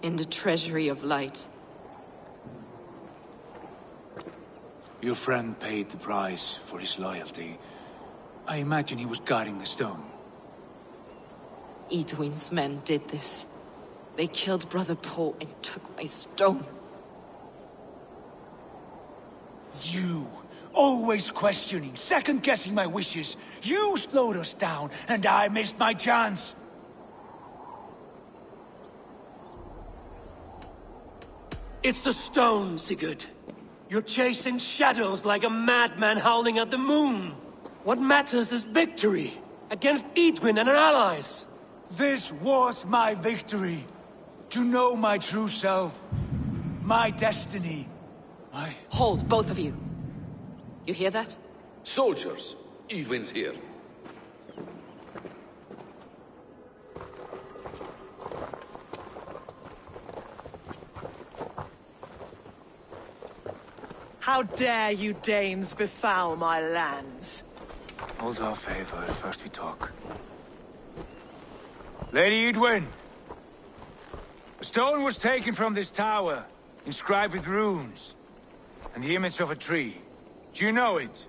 in the treasury of light. Your friend paid the price for his loyalty. I imagine he was guarding the stone. Edwin's men did this. They killed Brother Paul and took my stone. You, always questioning, second-guessing my wishes. You slowed us down, and I missed my chance. It's the stone, Sigurd. You're chasing shadows like a madman howling at the moon. What matters is victory. Against Edwin and her allies! This was my victory. To know my true self. My destiny. Hold, both of you. You hear that? Soldiers! Edwin's here. How dare you Danes befoul my lands? Hold off, Eivor. First we talk. Lady Edwin! A stone was taken from this tower, inscribed with runes, and the image of a tree. Do you know it?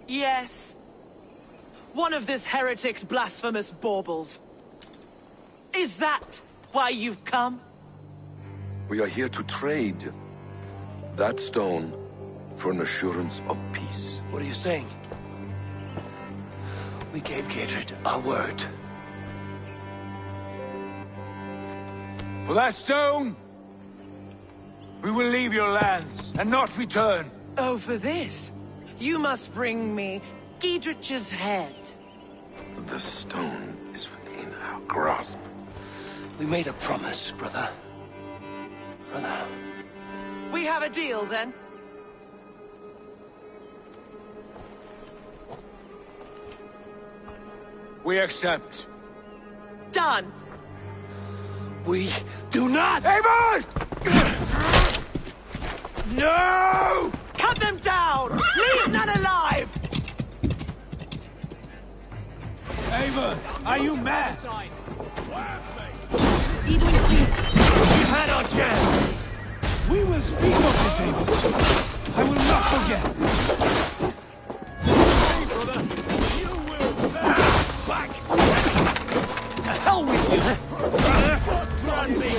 Yes. One of this heretic's blasphemous baubles. Is that why you've come? We are here to trade. That stone for an assurance of peace. What are you saying? We gave Gatred our word. For that stone, we will leave your lands and not return. Oh, for this? You must bring me Giedrich's head. The stone is within our grasp. We made a promise, brother. Brother. We have a deal, then? We accept. Done. We do not! Eivor! No! Cut them down! Leave none alive! Eivor, are you mad? Edwin, please. We had our chance! We will speak of this, Eivor. I will not forget. Hey, brother! You will back! To hell with you! Run me!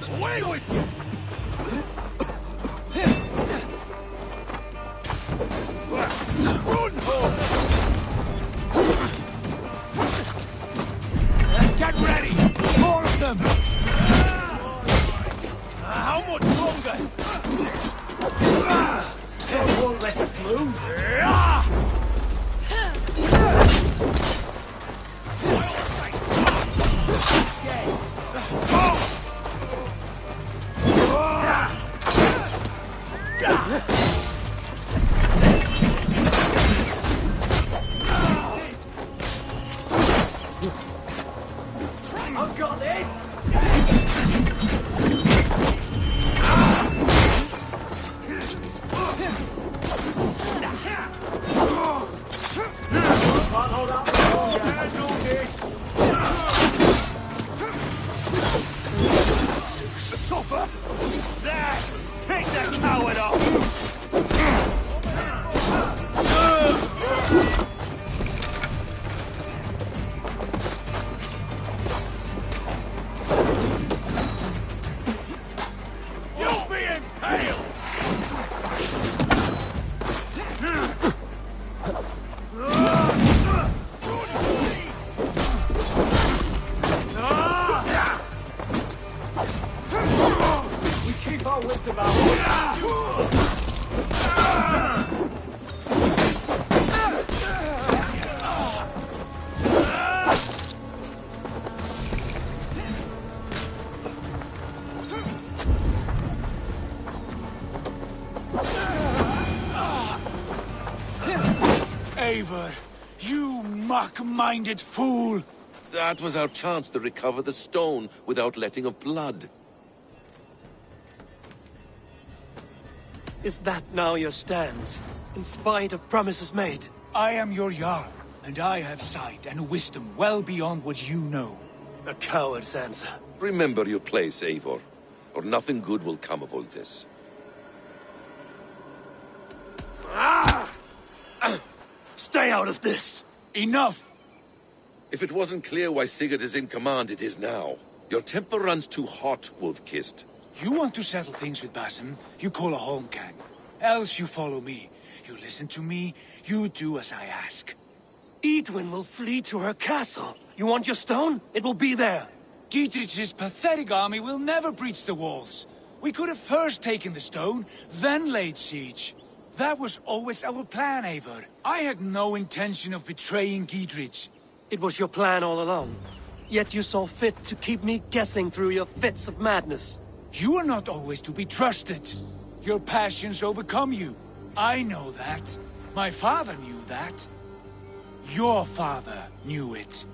Away with you! Get ready! More of them! How much longer? They won't let us move! I've got this! Suffer! There! Pick the coward up! You'll be impaled! We keep our wits about us. Eivor, you mock-minded fool! That was our chance to recover the stone without letting of blood. Is that now your stance? In spite of promises made? I am your Jarl, and I have sight and wisdom well beyond what you know. A coward's answer. Remember your place, Eivor, or nothing good will come of all this. Stay out of this! Enough! If it wasn't clear why Sigurd is in command, it is now. Your temper runs too hot, Wolf-Kissed. You want to settle things with Basim, you call a holmgang. Else you follow me. You listen to me, you do as I ask. Edwin will flee to her castle. You want your stone? It will be there. Dietrich's pathetic army will never breach the walls. We could have first taken the stone, then laid siege. That was always our plan, Eivor. I had no intention of betraying Dietrich. It was your plan all along. Yet you saw fit to keep me guessing through your fits of madness. You are not always to be trusted. Your passions overcome you. I know that. My father knew that. Your father knew it.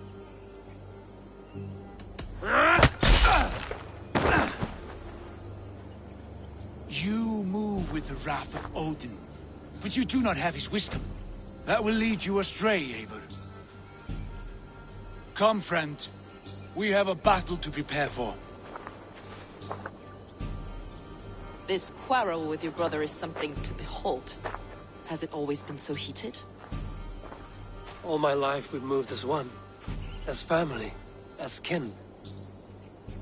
You move with the wrath of Odin, but you do not have his wisdom. That will lead you astray, Eivor. Come, friend. We have a battle to prepare for. This quarrel with your brother is something to behold. Has it always been so heated? All my life we've moved as one. As family. As kin.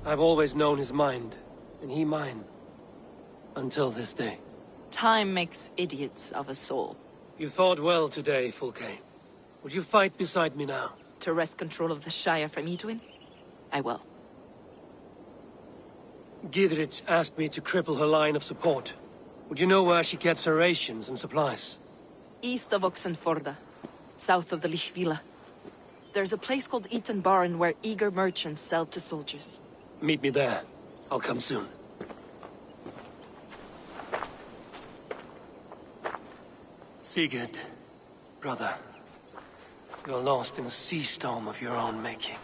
I've always known his mind, and he mine. Until this day. Time makes idiots of us all. You fought well today, Fulke. Would you fight beside me now? To wrest control of the Shire from Edwin? I will. Gidrich asked me to cripple her line of support. Would you know where she gets her rations and supplies? East of Oxenforda, south of the Lichvila. There's a place called Eaton Barn where eager merchants sell to soldiers. Meet me there. I'll come soon. Sigurd, brother, you're lost in a sea storm of your own making.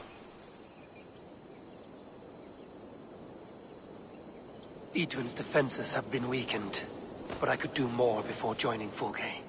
Edwin's defenses have been weakened, but I could do more before joining Fulke.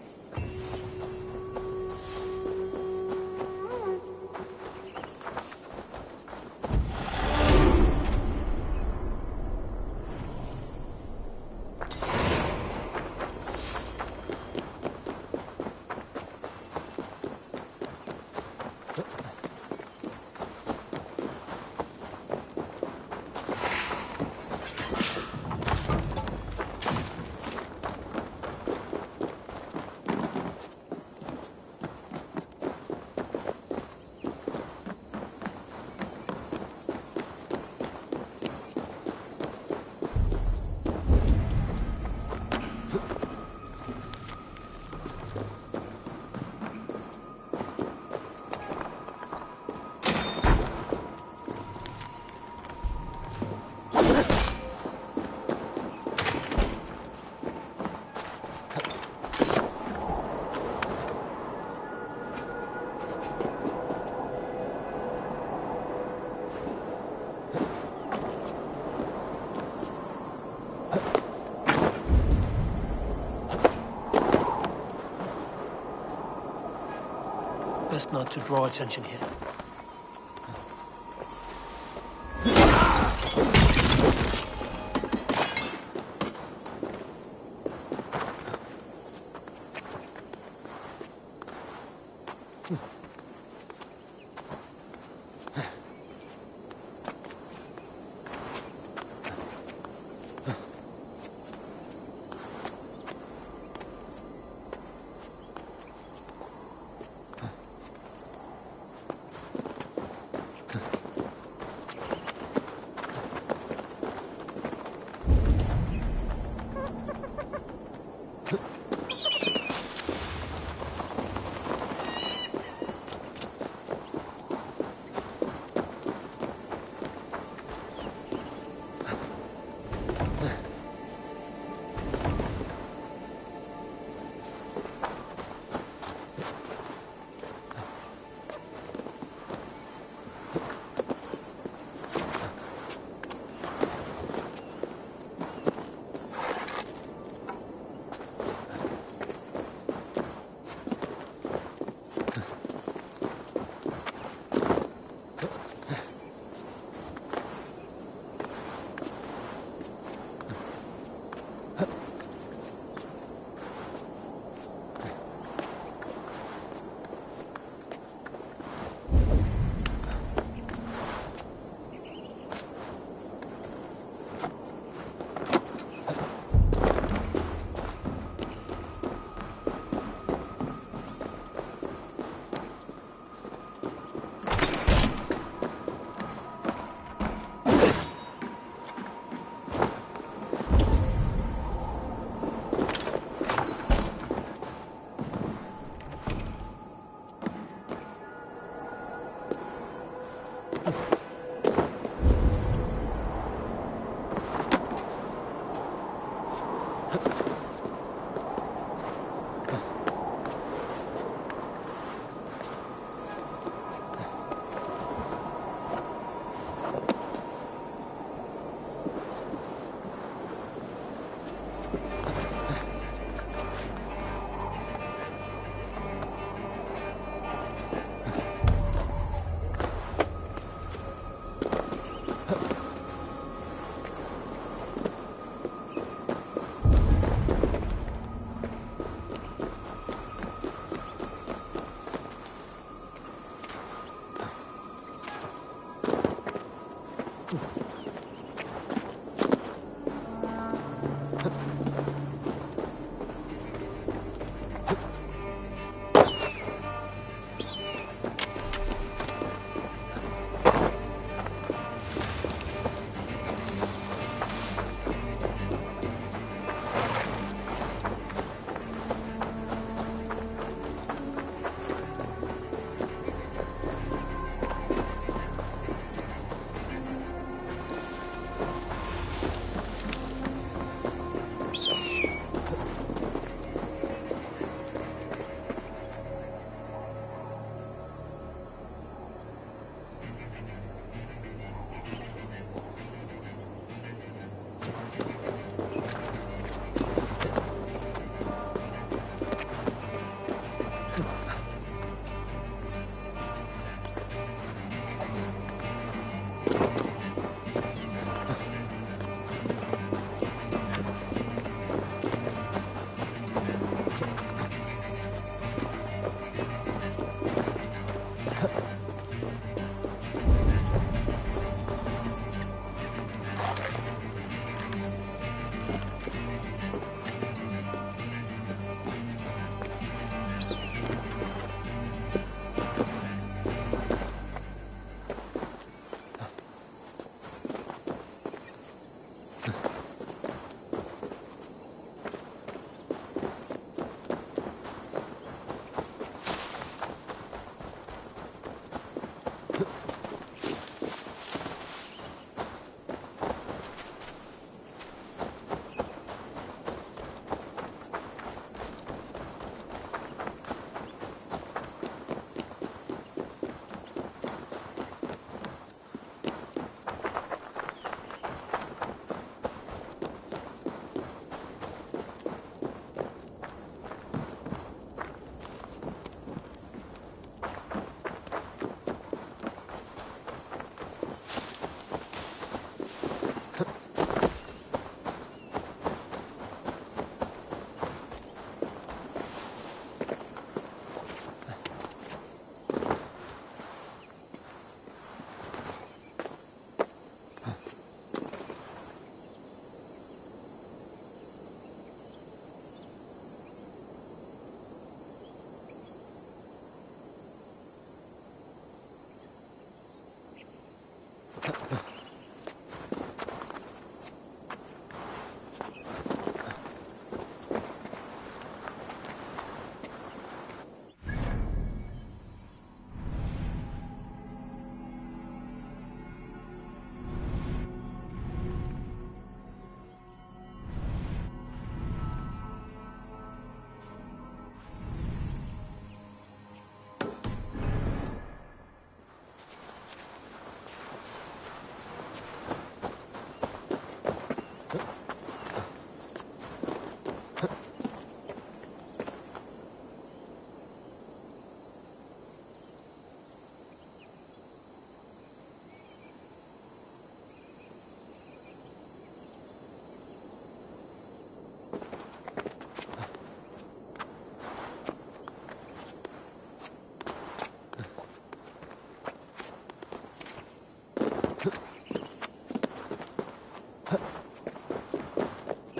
Best not to draw attention here.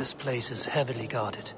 This place is heavily guarded.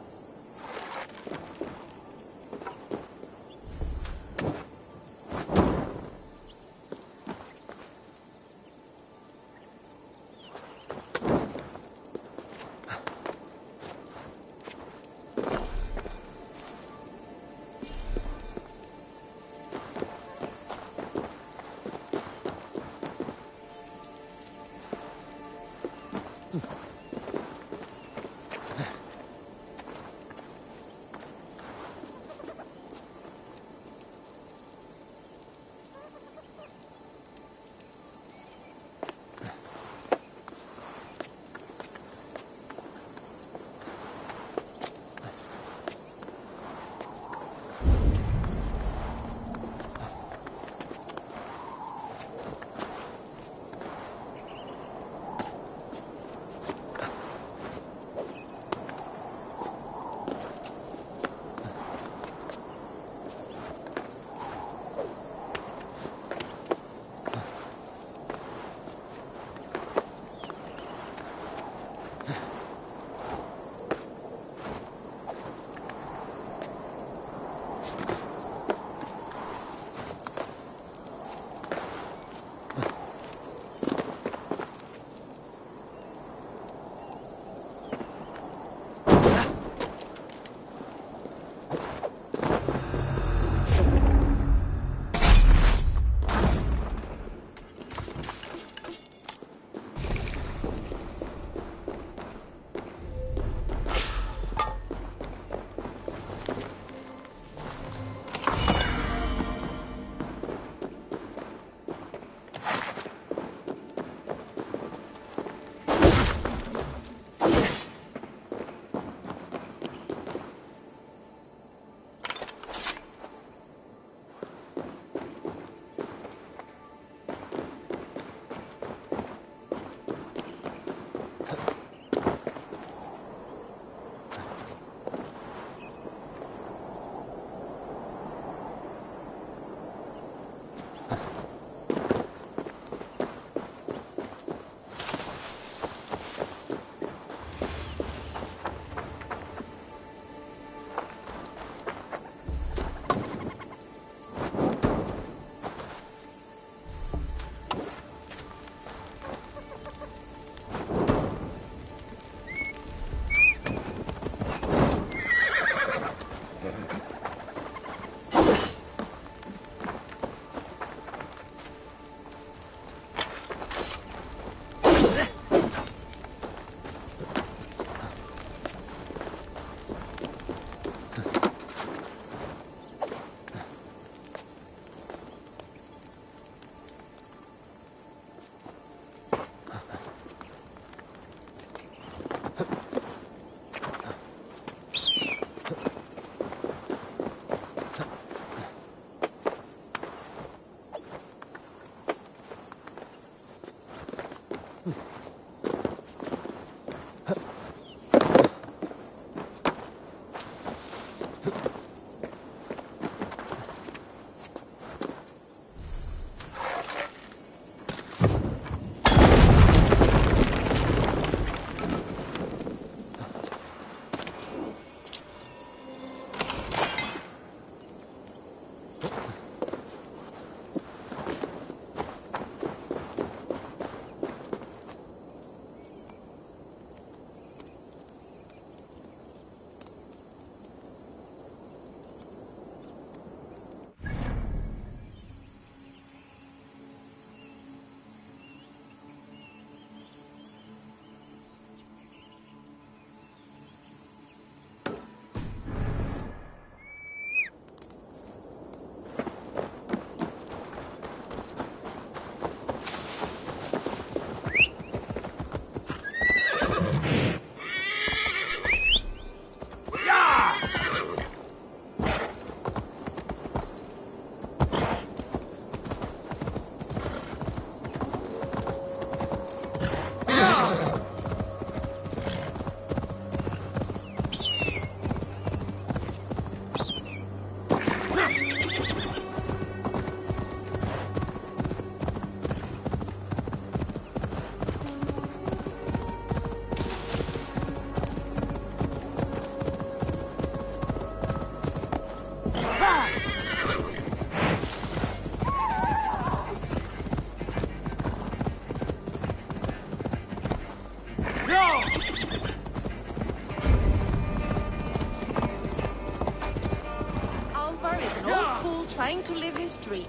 Trying to live his dream.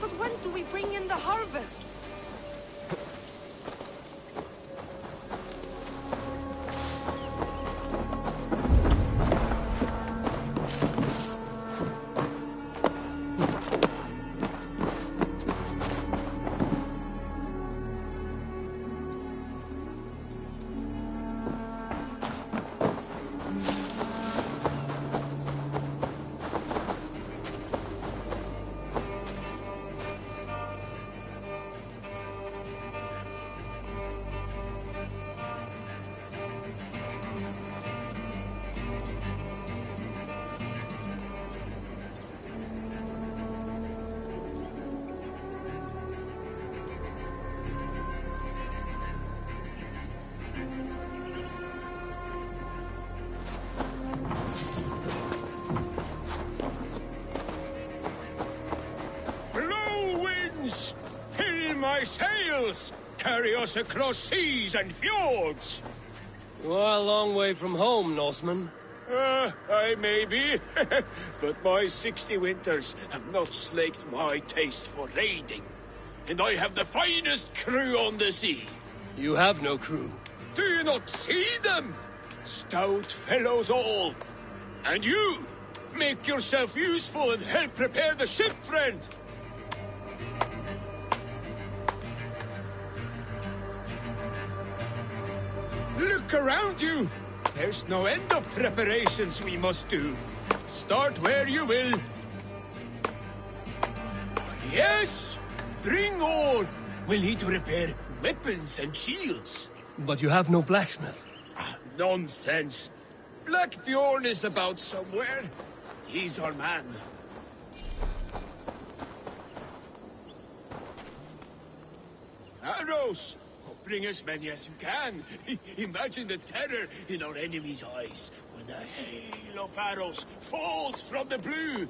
But when do we bring in the harvest? My sails carry us across seas and fjords. You are a long way from home, Norseman. I may be, but my 60 winters have not slaked my taste for raiding. And I have the finest crew on the sea. You have no crew. Do you not see them? Stout fellows all. And you, make yourself useful and help prepare the ship, friend. Look around you. There's no end of preparations we must do. Start where you will. Yes, bring ore. We'll need to repair weapons and shields. But you have no blacksmith. Nonsense. Black Bjorn is about somewhere. He's our man. Arrows! Bring as many as you can. Imagine the terror in our enemies' eyes when a hail of arrows falls from the blue.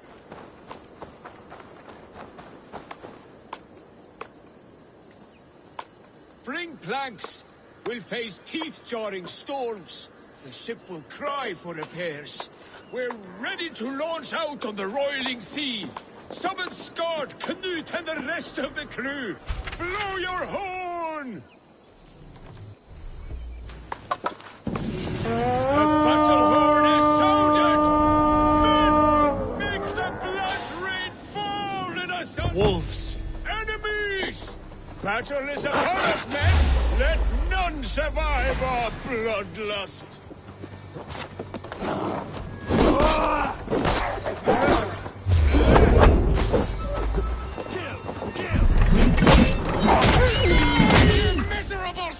Bring planks. We'll face teeth-jarring storms. The ship will cry for repairs. We're ready to launch out on the roiling sea. Summon Skard, Canute, and the rest of the crew. Blow your horn! The battle horn is sounded! Men, make the blood rain fall in us on wolves! Enemies! Battle is upon us, men! Let none survive our bloodlust! Miserable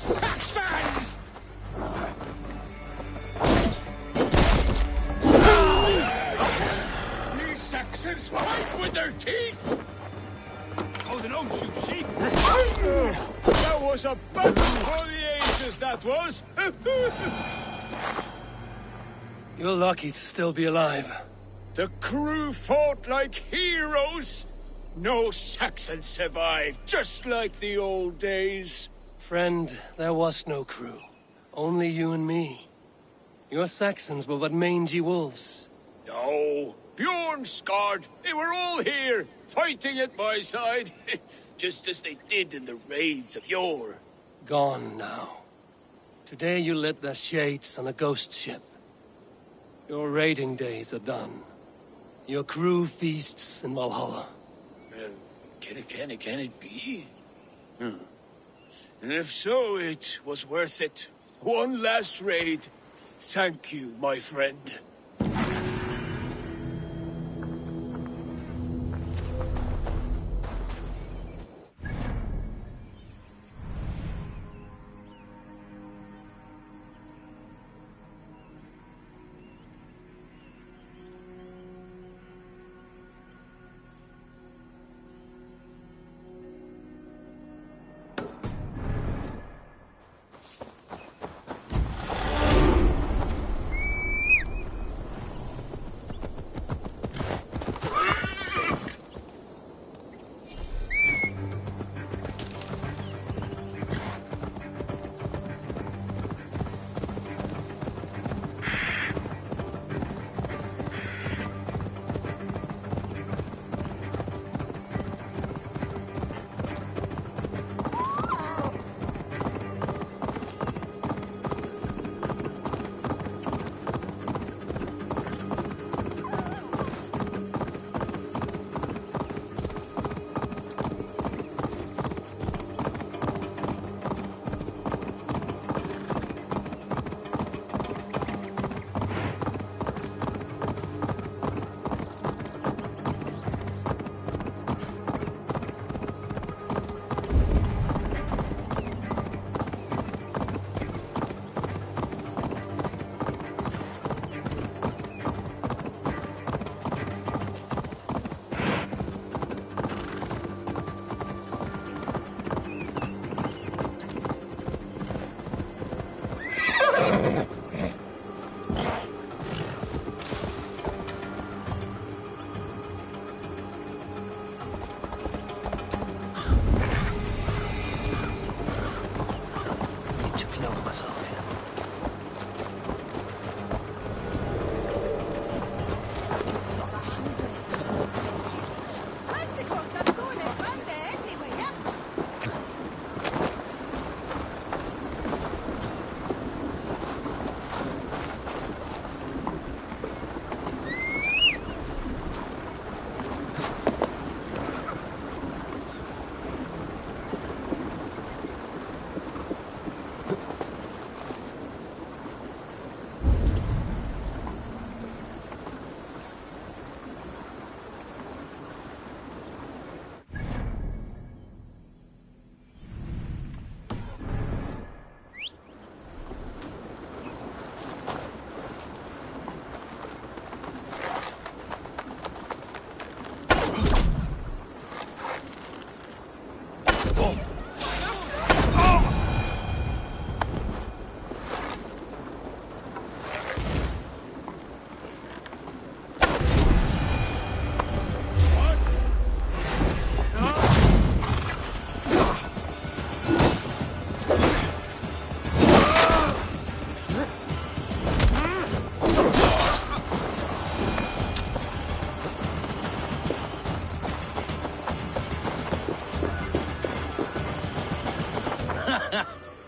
their teeth! Oh, they don't shoot sheep! That was a battle for the ages, that was! You're lucky to still be alive. The crew fought like heroes! No Saxon survived, just like the old days. Friend, there was no crew. Only you and me. Your Saxons were but mangy wolves. No, Bjorn Skard, they were all here, fighting at my side. Just as they did in the raids of yore. Gone now. Today you lit their shades on a ghost ship. Your raiding days are done. Your crew feasts in Valhalla. Can it be? And if so, it was worth it. One last raid. Thank you, my friend.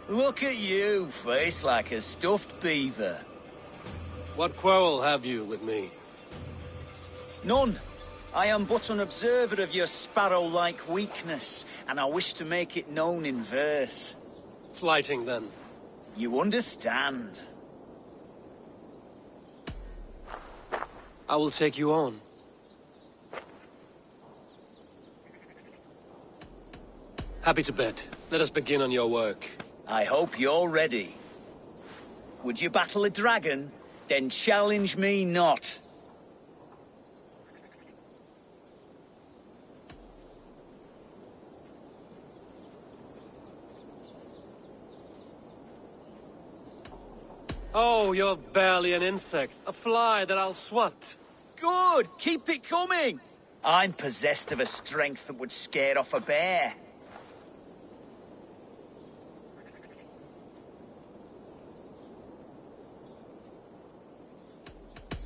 Look at you, face like a stuffed beaver. What quarrel have you with me? None. I am but an observer of your sparrow-like weakness, and I wish to make it known in verse. Flighting, then. You understand. I will take you on. Happy to bet. Let us begin on your work. I hope you're ready. Would you battle a dragon? Then challenge me not. Oh, you're barely an insect. A fly that I'll swat. Good! Keep it coming! I'm possessed of a strength that would scare off a bear.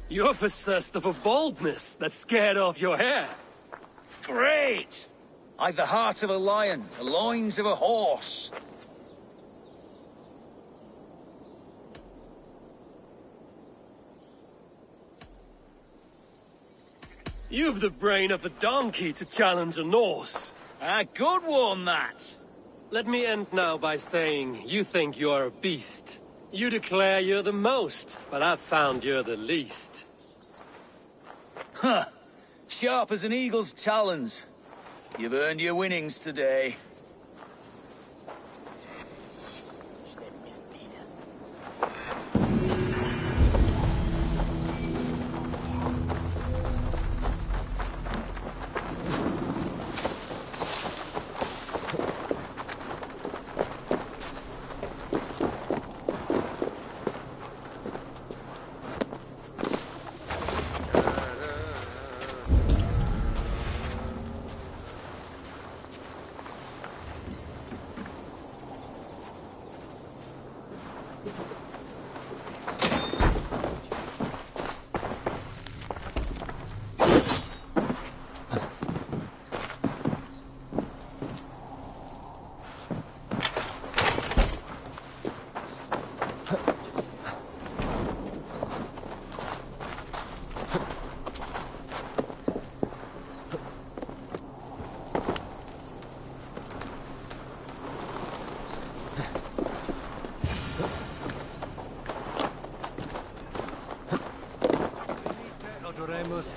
You're possessed of a boldness that scared off your hair. Great! I've the heart of a lion, the loins of a horse. You've the brain of a donkey to challenge a Norse. A good one, that. Let me end now by saying you think you're a beast. You declare you're the most, but I've found you're the least. Huh. Sharp as an eagle's talons. You've earned your winnings today.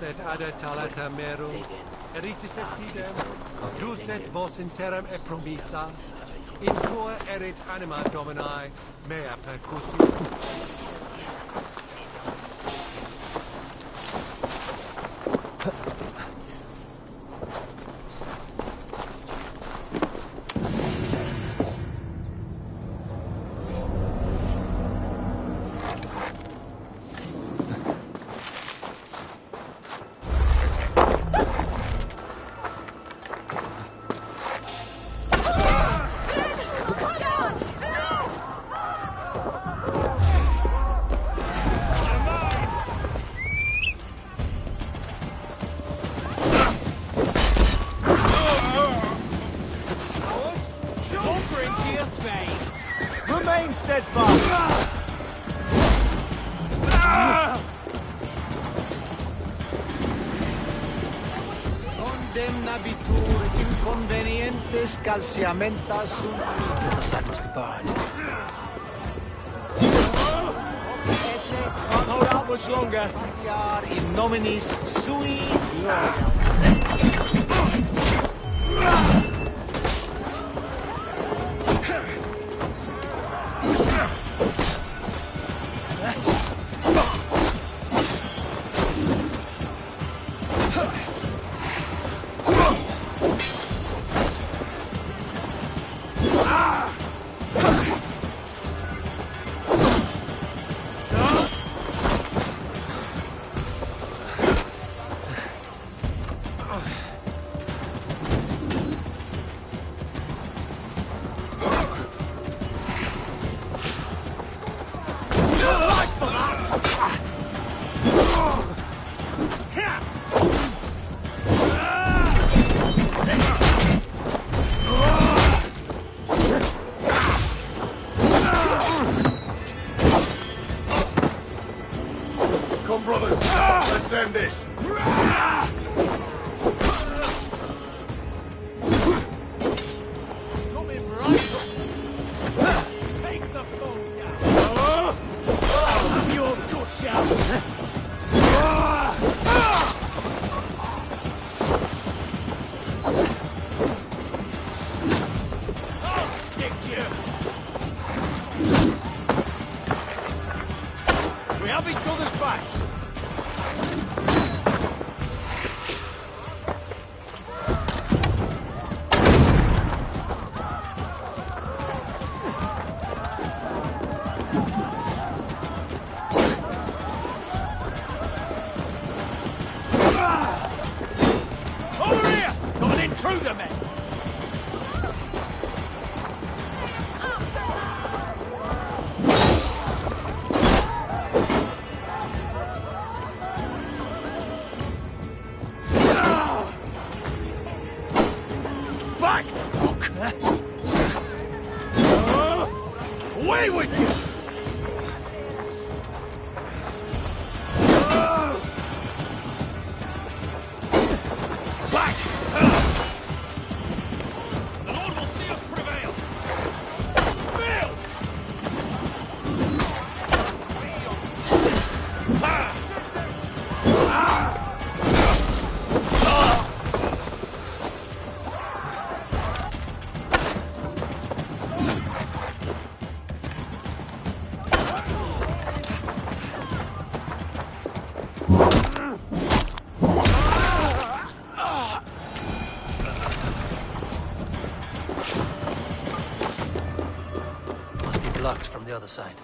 Et adetalata meru, eritis et fidem, dus et vos interim e promissa, in tua erit anima Domini, mea percussio. Condemnabitur inconvenientes calciamentas sunt. The side must be barred. Can't hold out much longer. In nominis sui gloria. Come, brothers. Let's end this. We have each other's backs. Away with you! Back! The Lord will see us prevail! Fail! Blocked from the other side.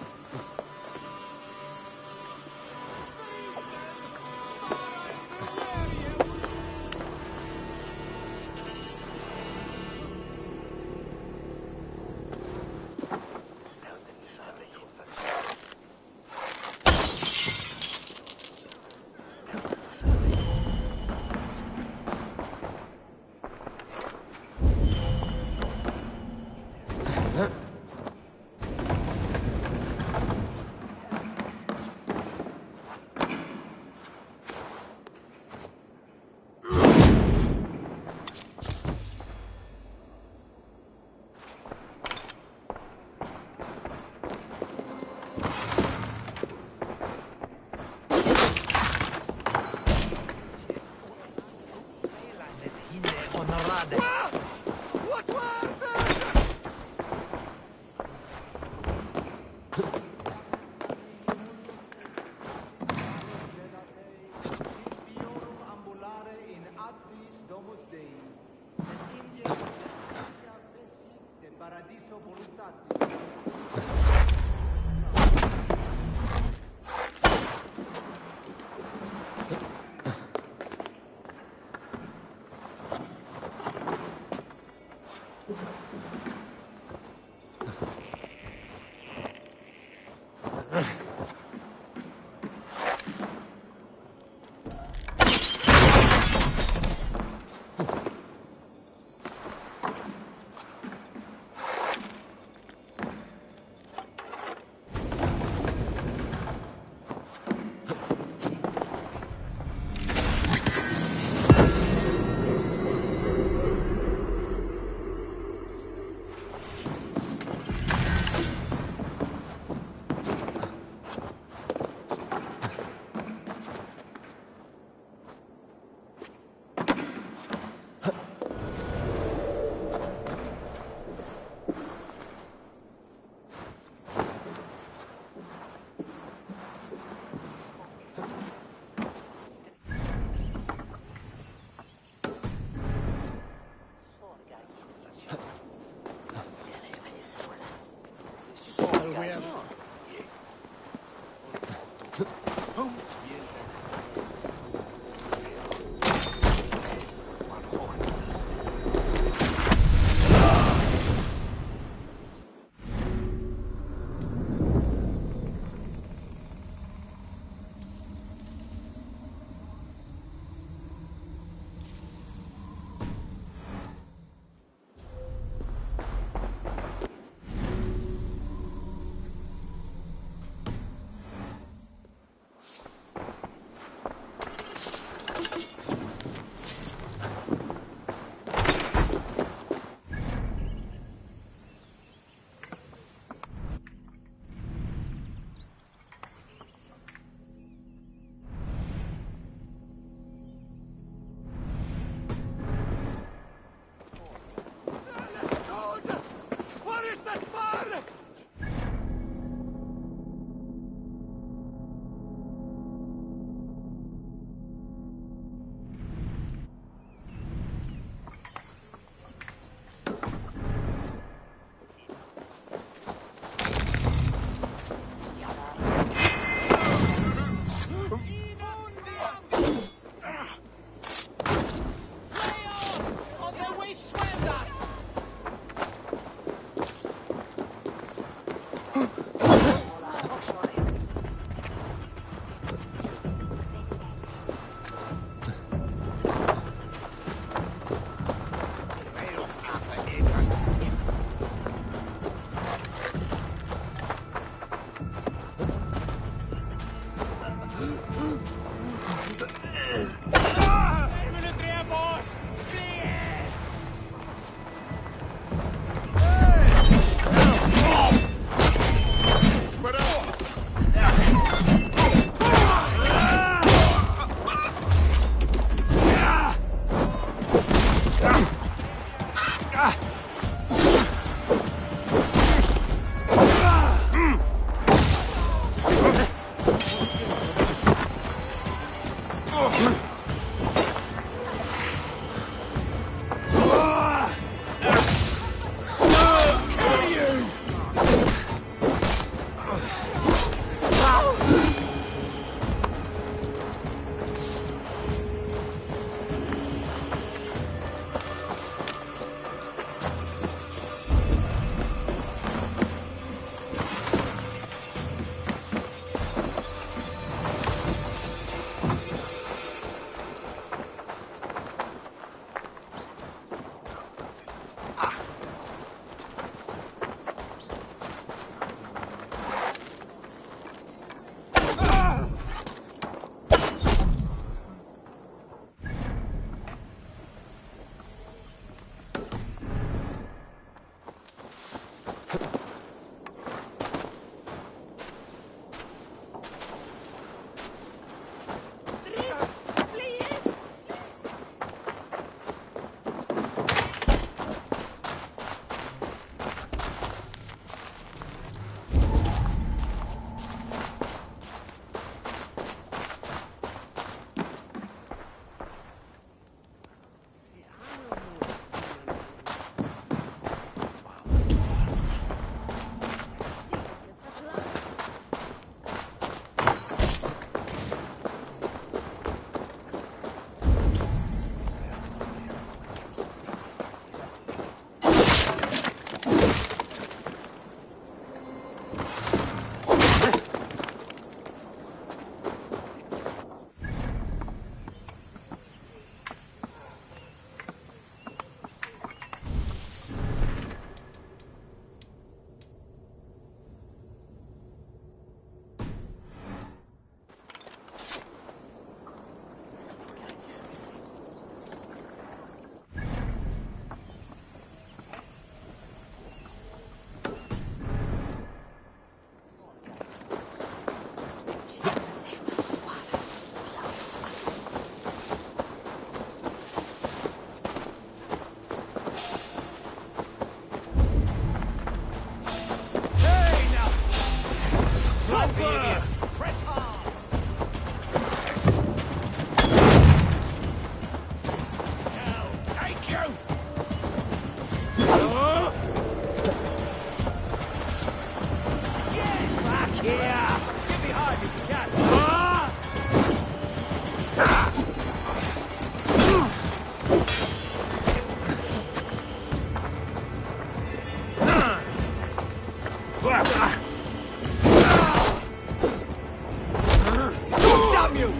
Damn you!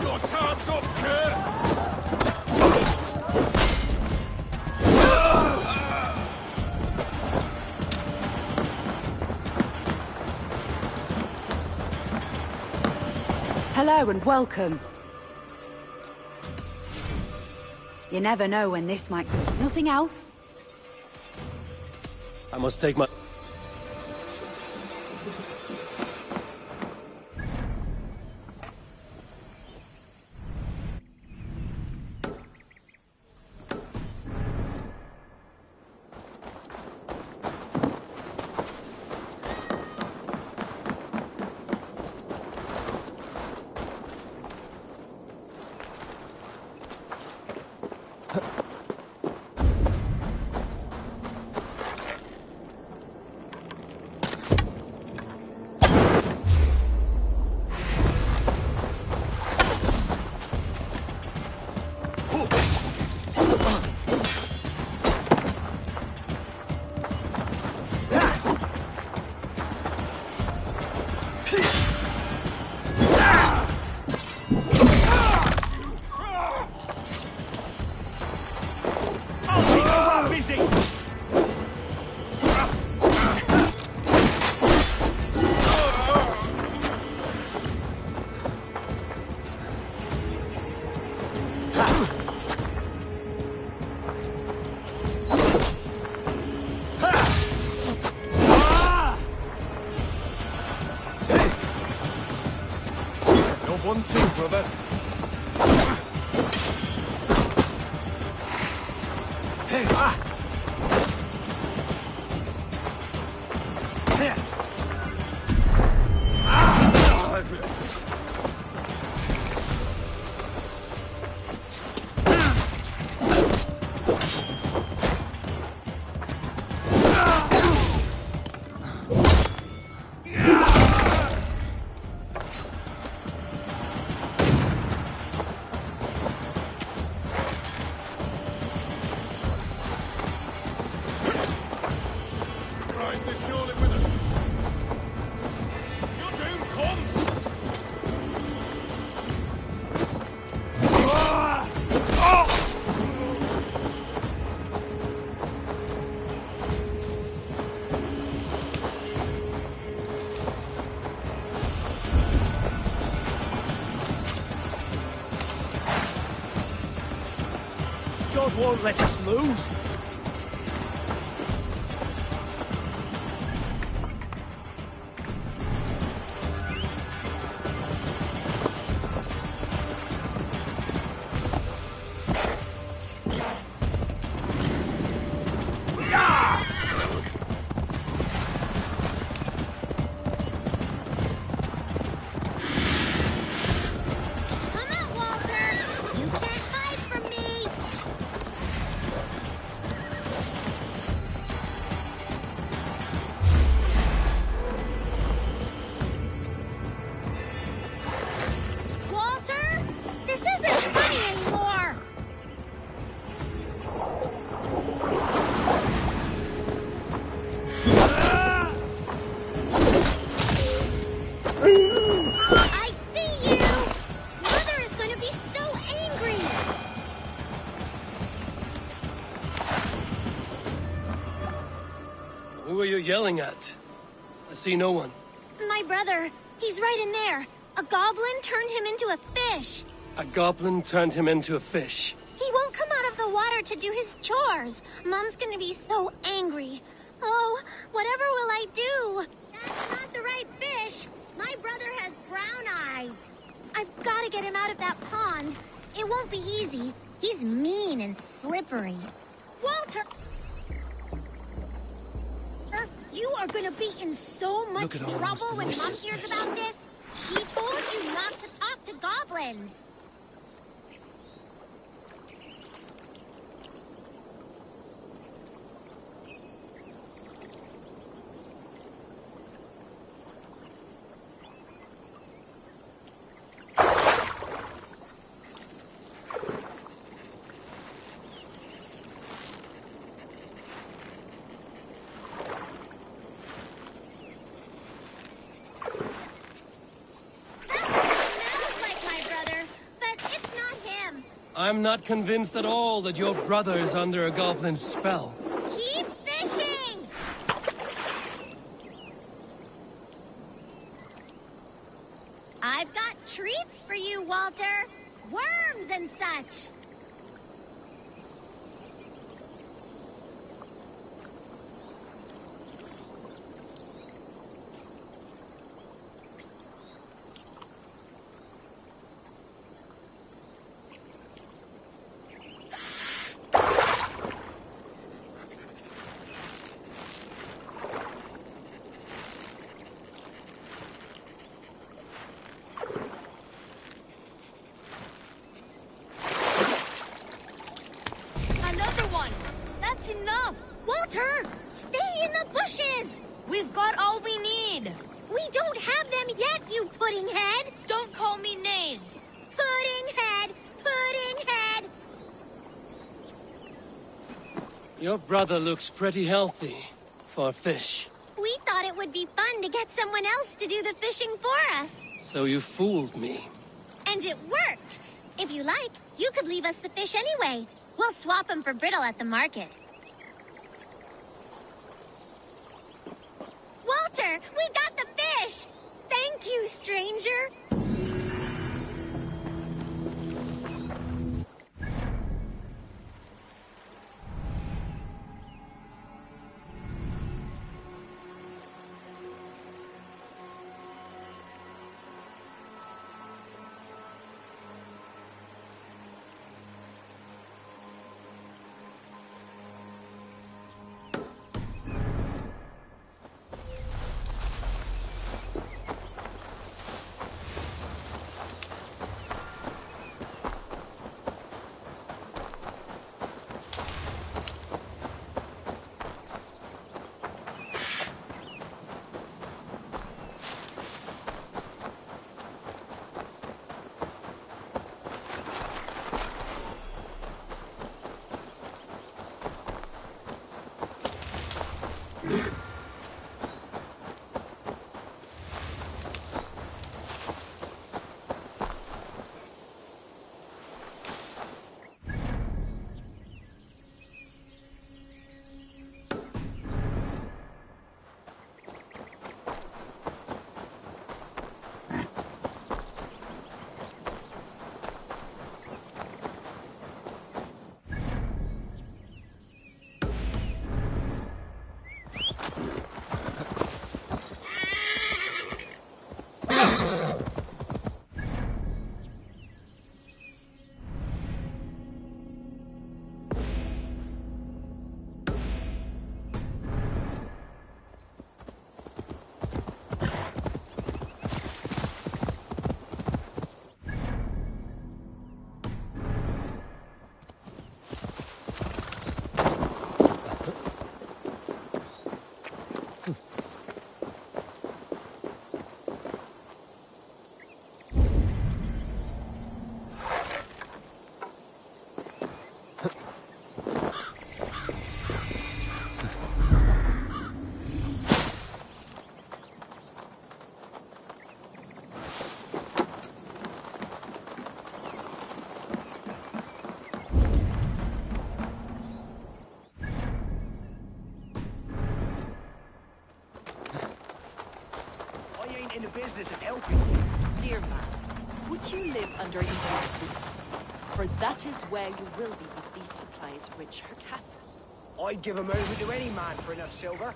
Your time's up, Kurt! Hello and welcome. You never know when this might... Nothing else? I must take my... One, two, brother. Hey, ah! God won't let us lose. Who are you yelling at? I see no one. My brother. He's right in there. A goblin turned him into a fish. A goblin turned him into a fish. He won't come out of the water to do his chores. Mom's gonna be so angry. Oh, whatever will I do? That's not the right fish. My brother has brown eyes. I've got to get him out of that pond. It won't be easy. He's mean and slippery. Walter! You are gonna be in so much at all trouble those when Mom delicious hears fish. about this. She told you not to talk to goblins. I'm not convinced at all that your brother is under a goblin's spell. Keep fishing! I've got treats for you, Walter. Worms and such. Enough! Walter! Stay in the bushes! We've got all we need. We don't have them yet, you pudding head! Don't call me names. Pudding head! Pudding head! Your brother looks pretty healthy for a fish. We thought it would be fun to get someone else to do the fishing for us. So you fooled me. And it worked. If you like, you could leave us the fish anyway. We'll swap them for brittle at the market. Walter, we got the fish! Thank you, stranger! In the business of helping you. Dear man, would you live under your roof? For that is where you will be with these supplies rich her castle. I'd give 'em over to any man for enough silver.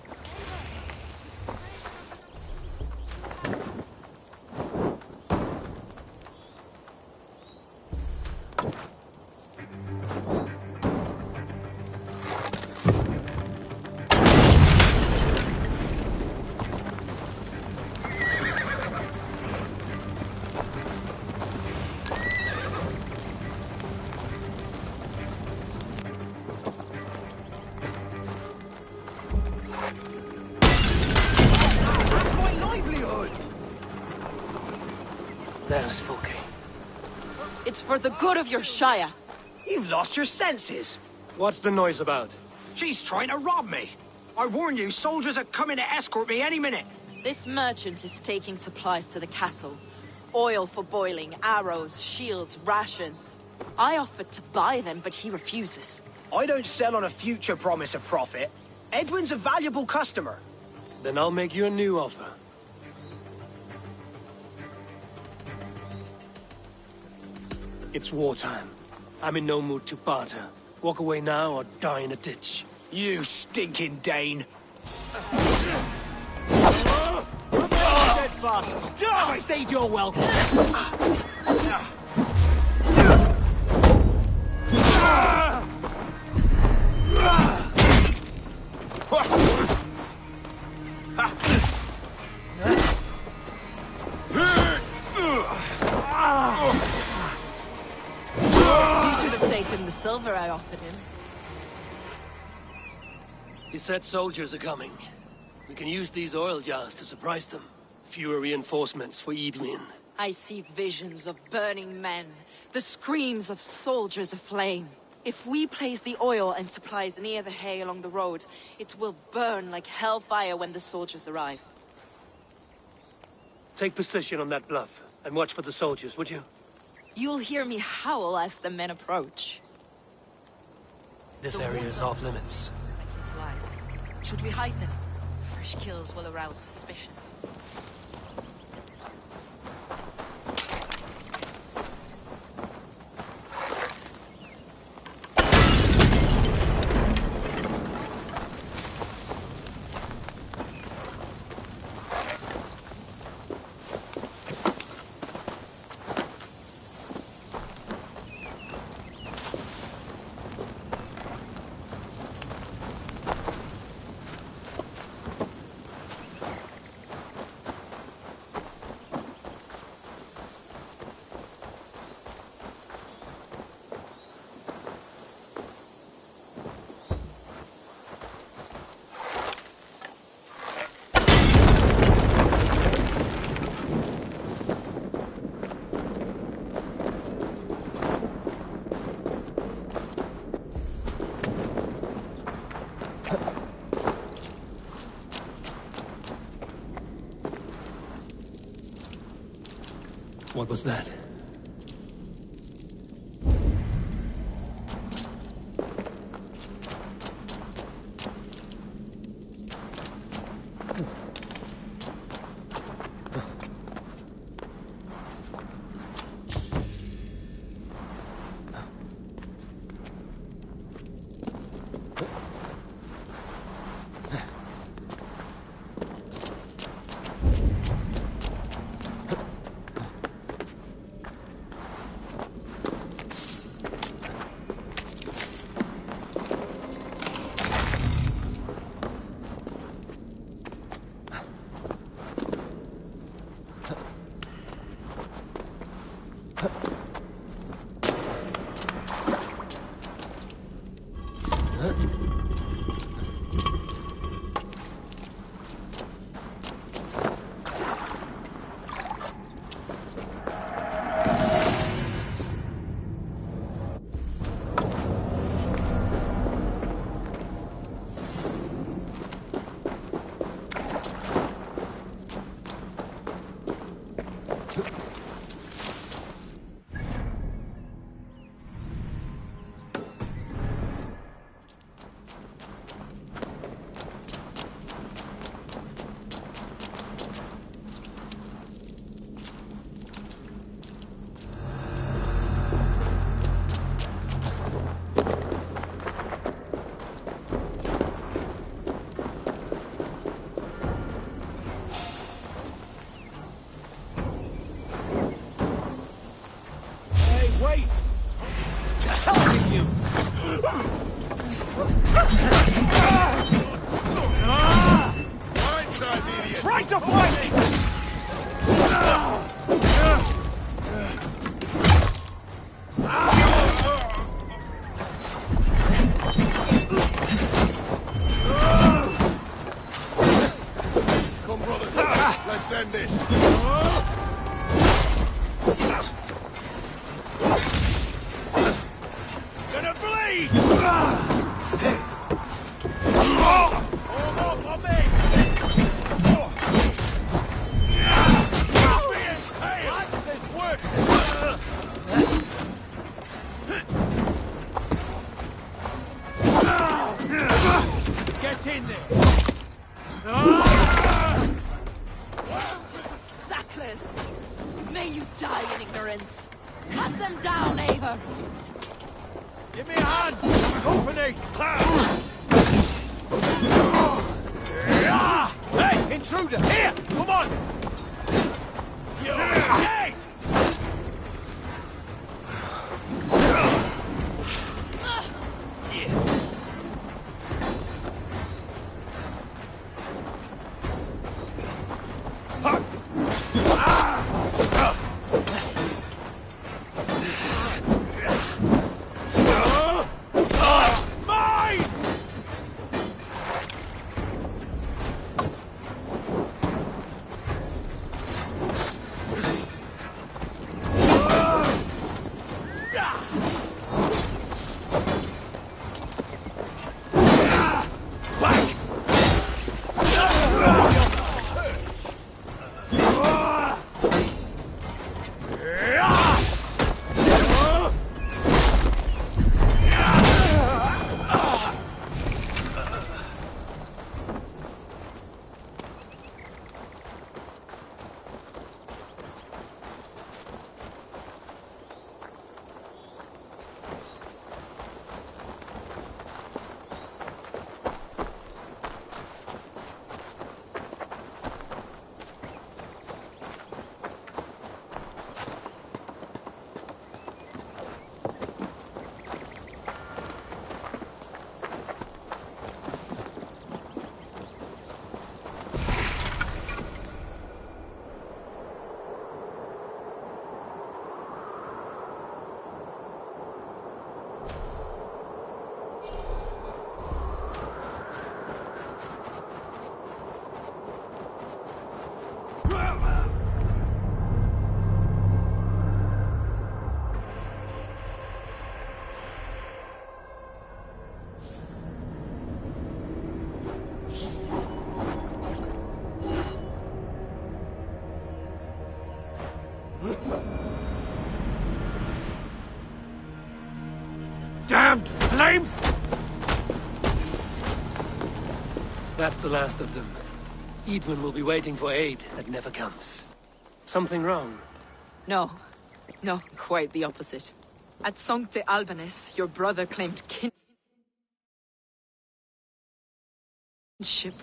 There's Fulke. It's for the good of your Shire. You've lost your senses. What's the noise about? She's trying to rob me. I warn you, soldiers are coming to escort me any minute. This merchant is taking supplies to the castle. Oil for boiling, arrows, shields, rations. I offered to buy them, but he refuses. I don't sell on a future promise of profit. Edwin's a valuable customer. Then I'll make you a new offer. It's wartime. I'm in no mood to barter. Walk away now or die in a ditch. You stinking Dane. Steadfast! I stayed your welcome. You should have taken the silver I offered him. He said soldiers are coming. We can use these oil jars to surprise them. Fewer reinforcements for Edwin. I see visions of burning men, the screams of soldiers aflame. If we place the oil and supplies near the hay along the road, it will burn like hellfire when the soldiers arrive. Take position on that bluff, and watch for the soldiers, would you? You'll hear me howl as the men approach. This area is off limits. It lies. Should we hide them? Fresh kills will arouse suspicion. What was that? Let's end this. ignorance. Cut them down, Eivor! Give me a hand! Company! Hey, intruder! Here! Come on! Hey! Damned flames! That's the last of them. Edwin will be waiting for aid that never comes. Something wrong? No. No, quite the opposite. At Sancte Albanus, your brother claimed kinship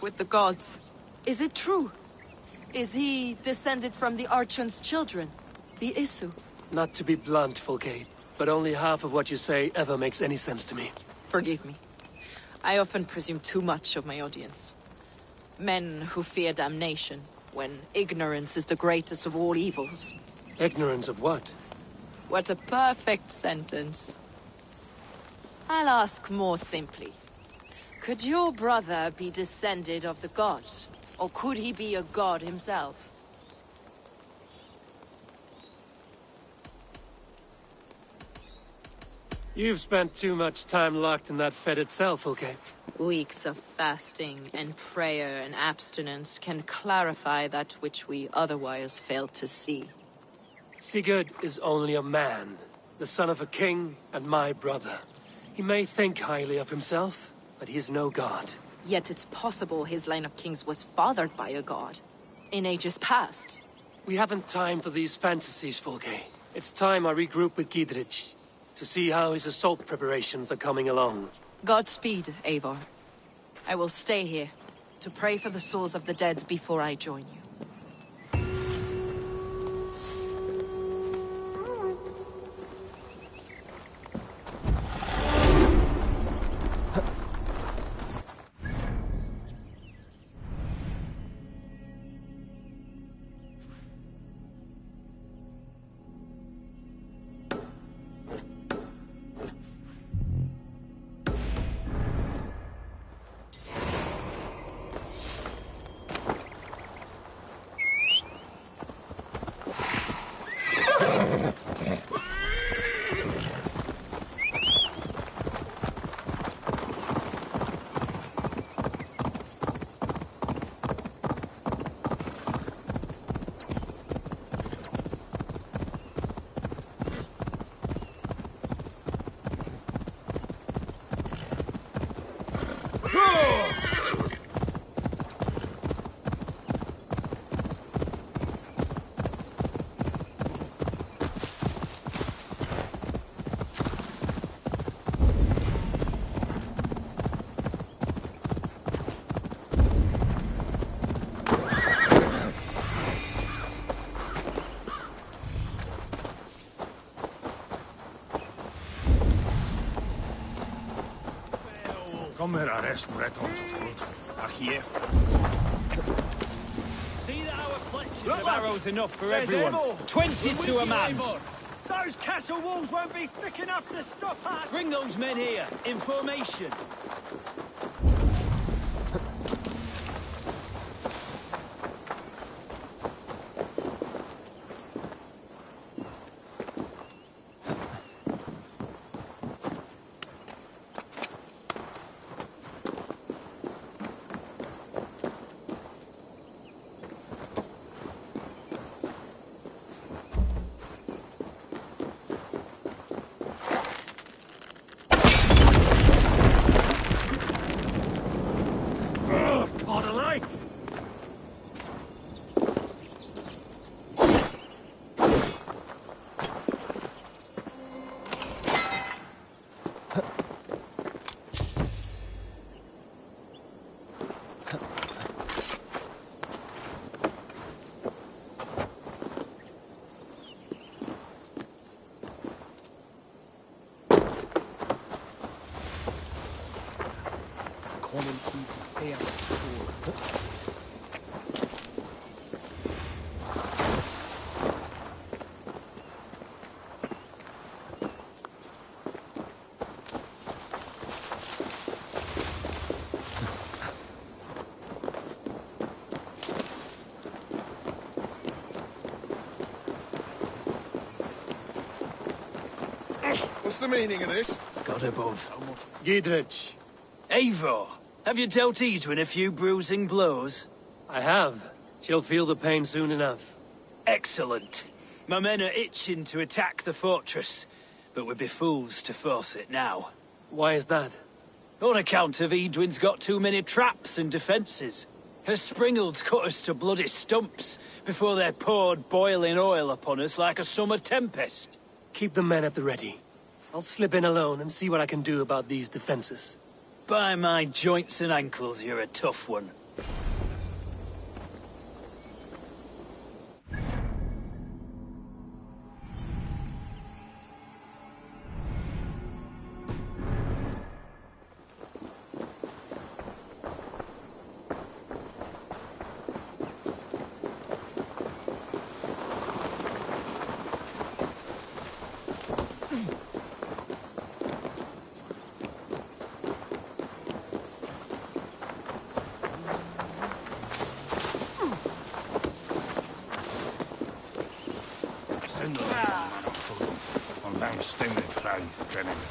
with the gods. Is it true? Is he descended from the Archon's children, the Isu? Not to be blunt, Fulke, but only half of what you say ever makes any sense to me. Forgive me. I often presume too much of my audience. Men who fear damnation, when ignorance is the greatest of all evils. Ignorance of what? What a perfect sentence. I'll ask more simply. Could your brother be descended of the gods? Or could he be a god himself? You've spent too much time locked in that fed itself, Fulke. Weeks of fasting and prayer and abstinence can clarify that which we otherwise fail to see. Sigurd is only a man, the son of a king and my brother. He may think highly of himself, but he is no god. Yet it's possible his line of kings was fathered by a god, in ages past. We haven't time for these fantasies, Fulke. It's time I regroup with Gidrich, to see how his assault preparations are coming along. Godspeed, Eivor. I will stay here, to pray for the souls of the dead before I join you. Kommer arrest breton to fruit. Achiev. See that our collection of arrows enough for everyone. 20 to a man. Those castle walls won't be thick enough to stop us! Bring those men here, in formation. What's the meaning of this? God above. Giedrich. Eivor, have you dealt Edwin a few bruising blows? I have. She'll feel the pain soon enough. Excellent. My men are itching to attack the fortress, but we'd be fools to force it now. Why is that? On account of Edwin's got too many traps and defences. Her springalds cut us to bloody stumps before they poured boiling oil upon us like a summer tempest. Keep the men at the ready. I'll slip in alone and see what I can do about these defenses. By my joints and ankles, you're a tough one.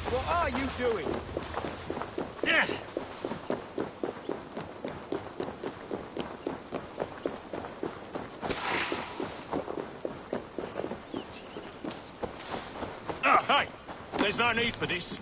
What are you doing? Yeah. Hey! There's no need for this.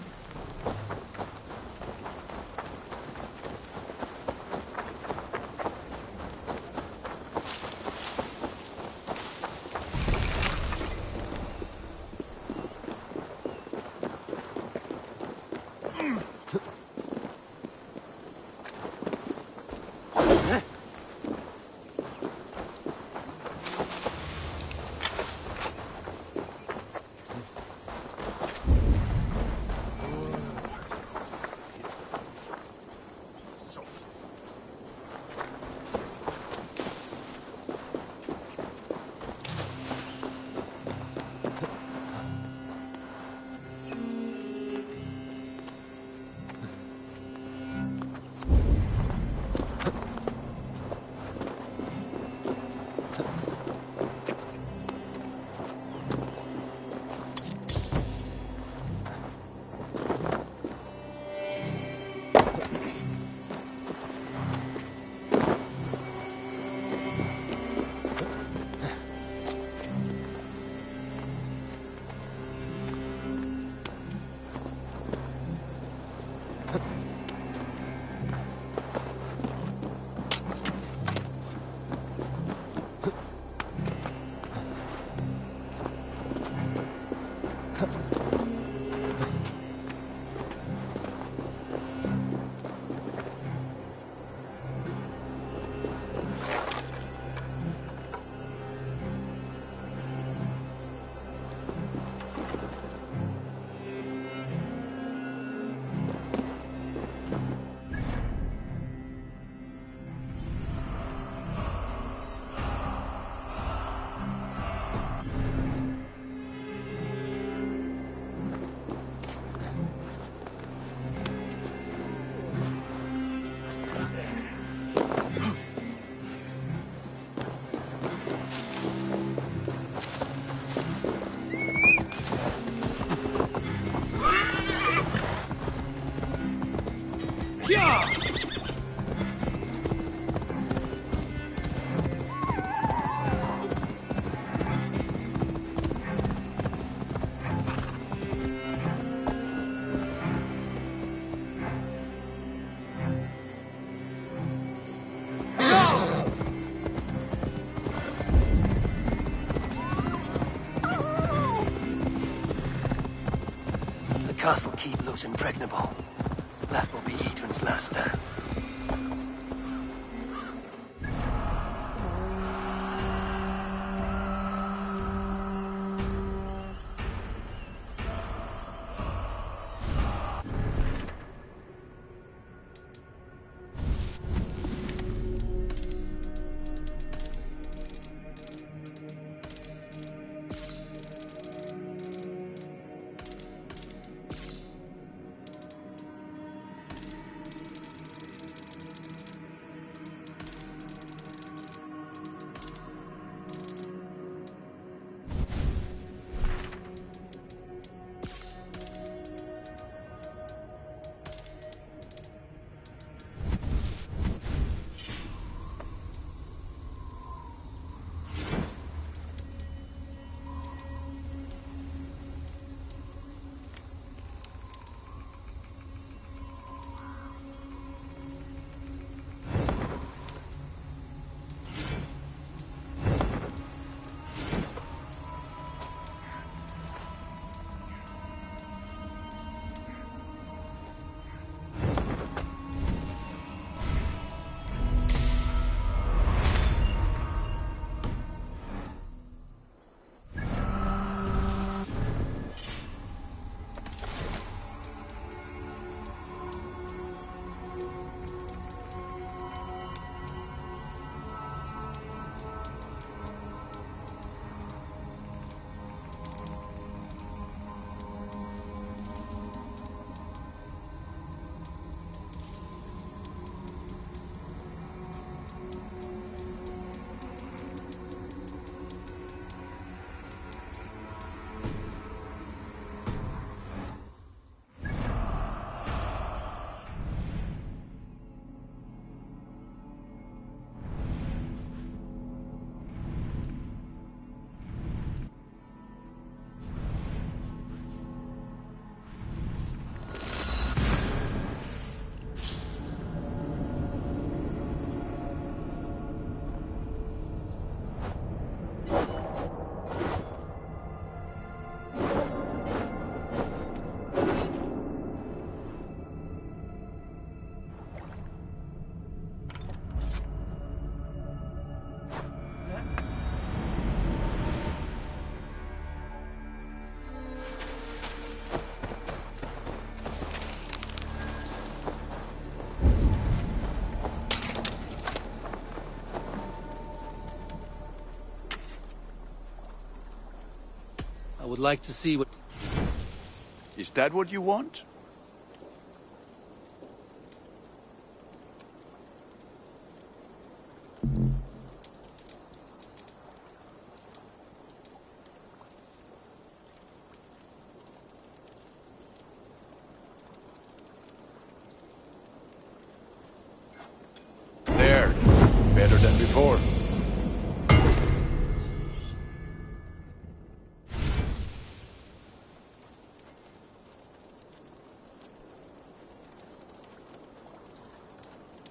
castle keep looks impregnable. That will be Edwin's last stand. I would like to see what... Is that what you want? There. Better than before.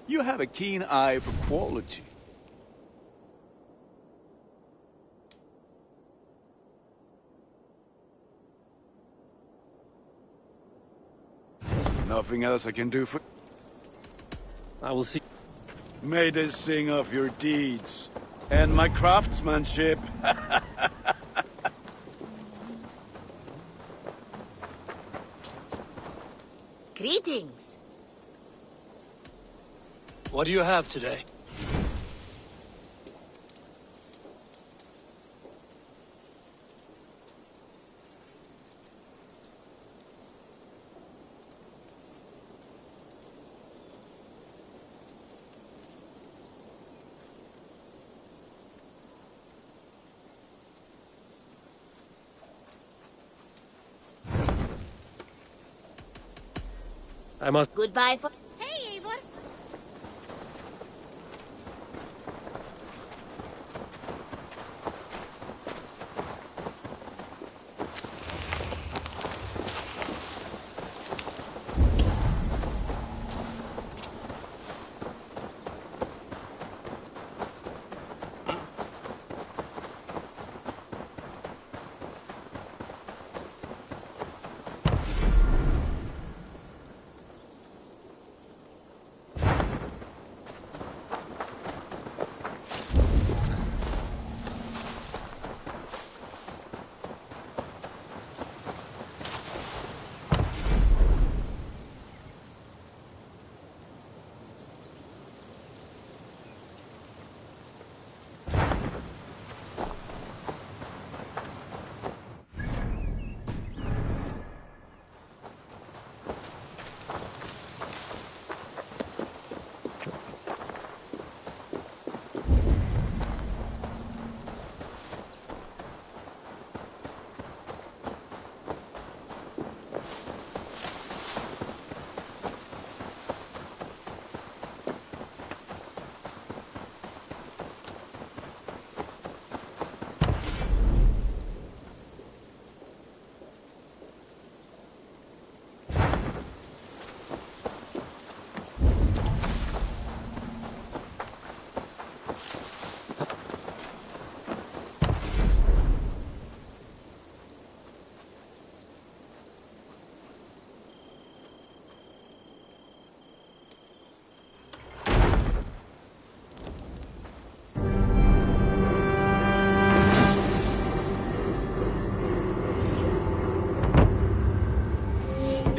You have a keen eye for quality. Nothing else I can do for... I will see. May they sing of your deeds and my craftsmanship. Greetings. What do you have today? I must... Goodbye for... Hey, Eivor.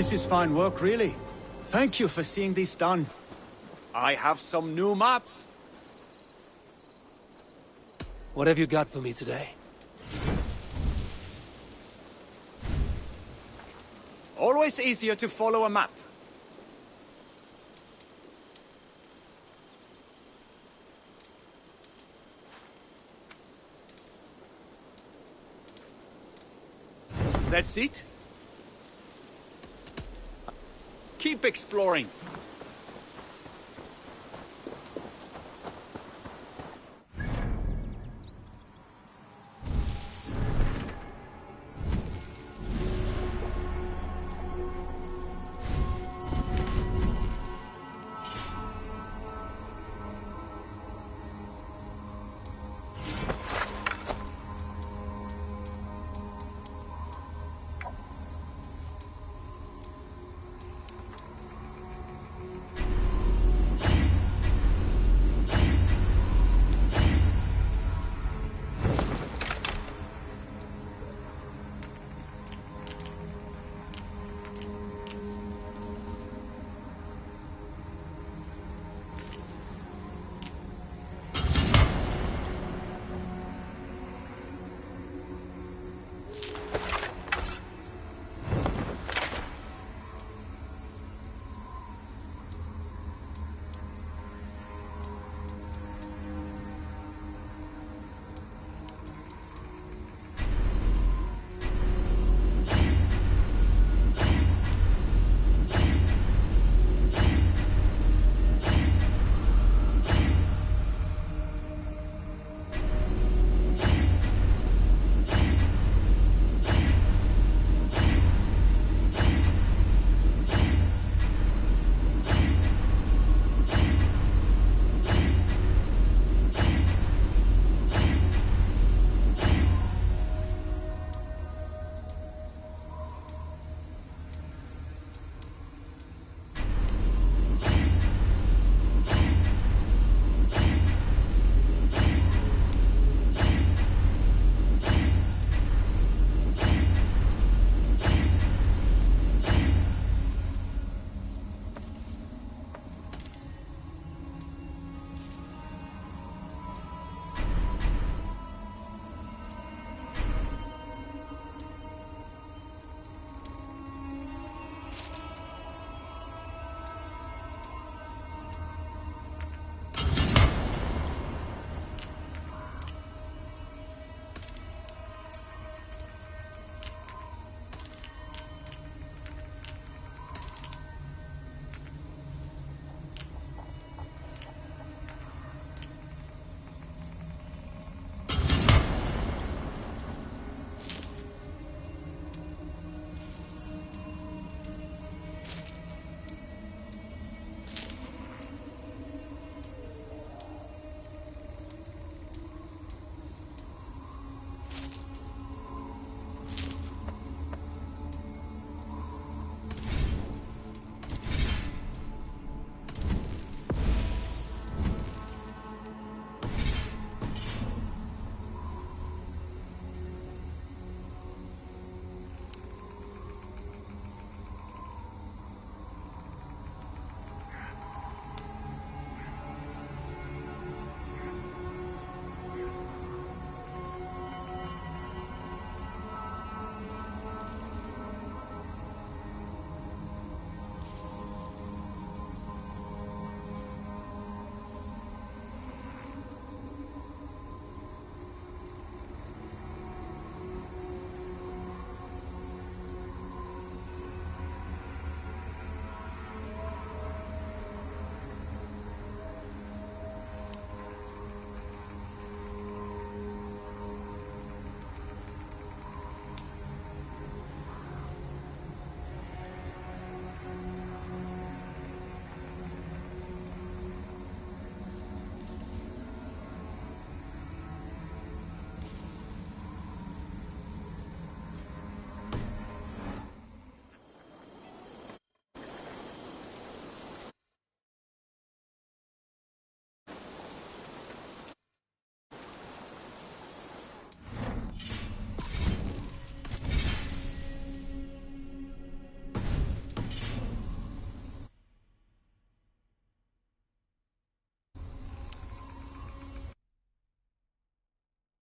This is fine work, really. Thank you for seeing this done. I have some new maps. What have you got for me today? Always easier to follow a map. That's it? Keep exploring.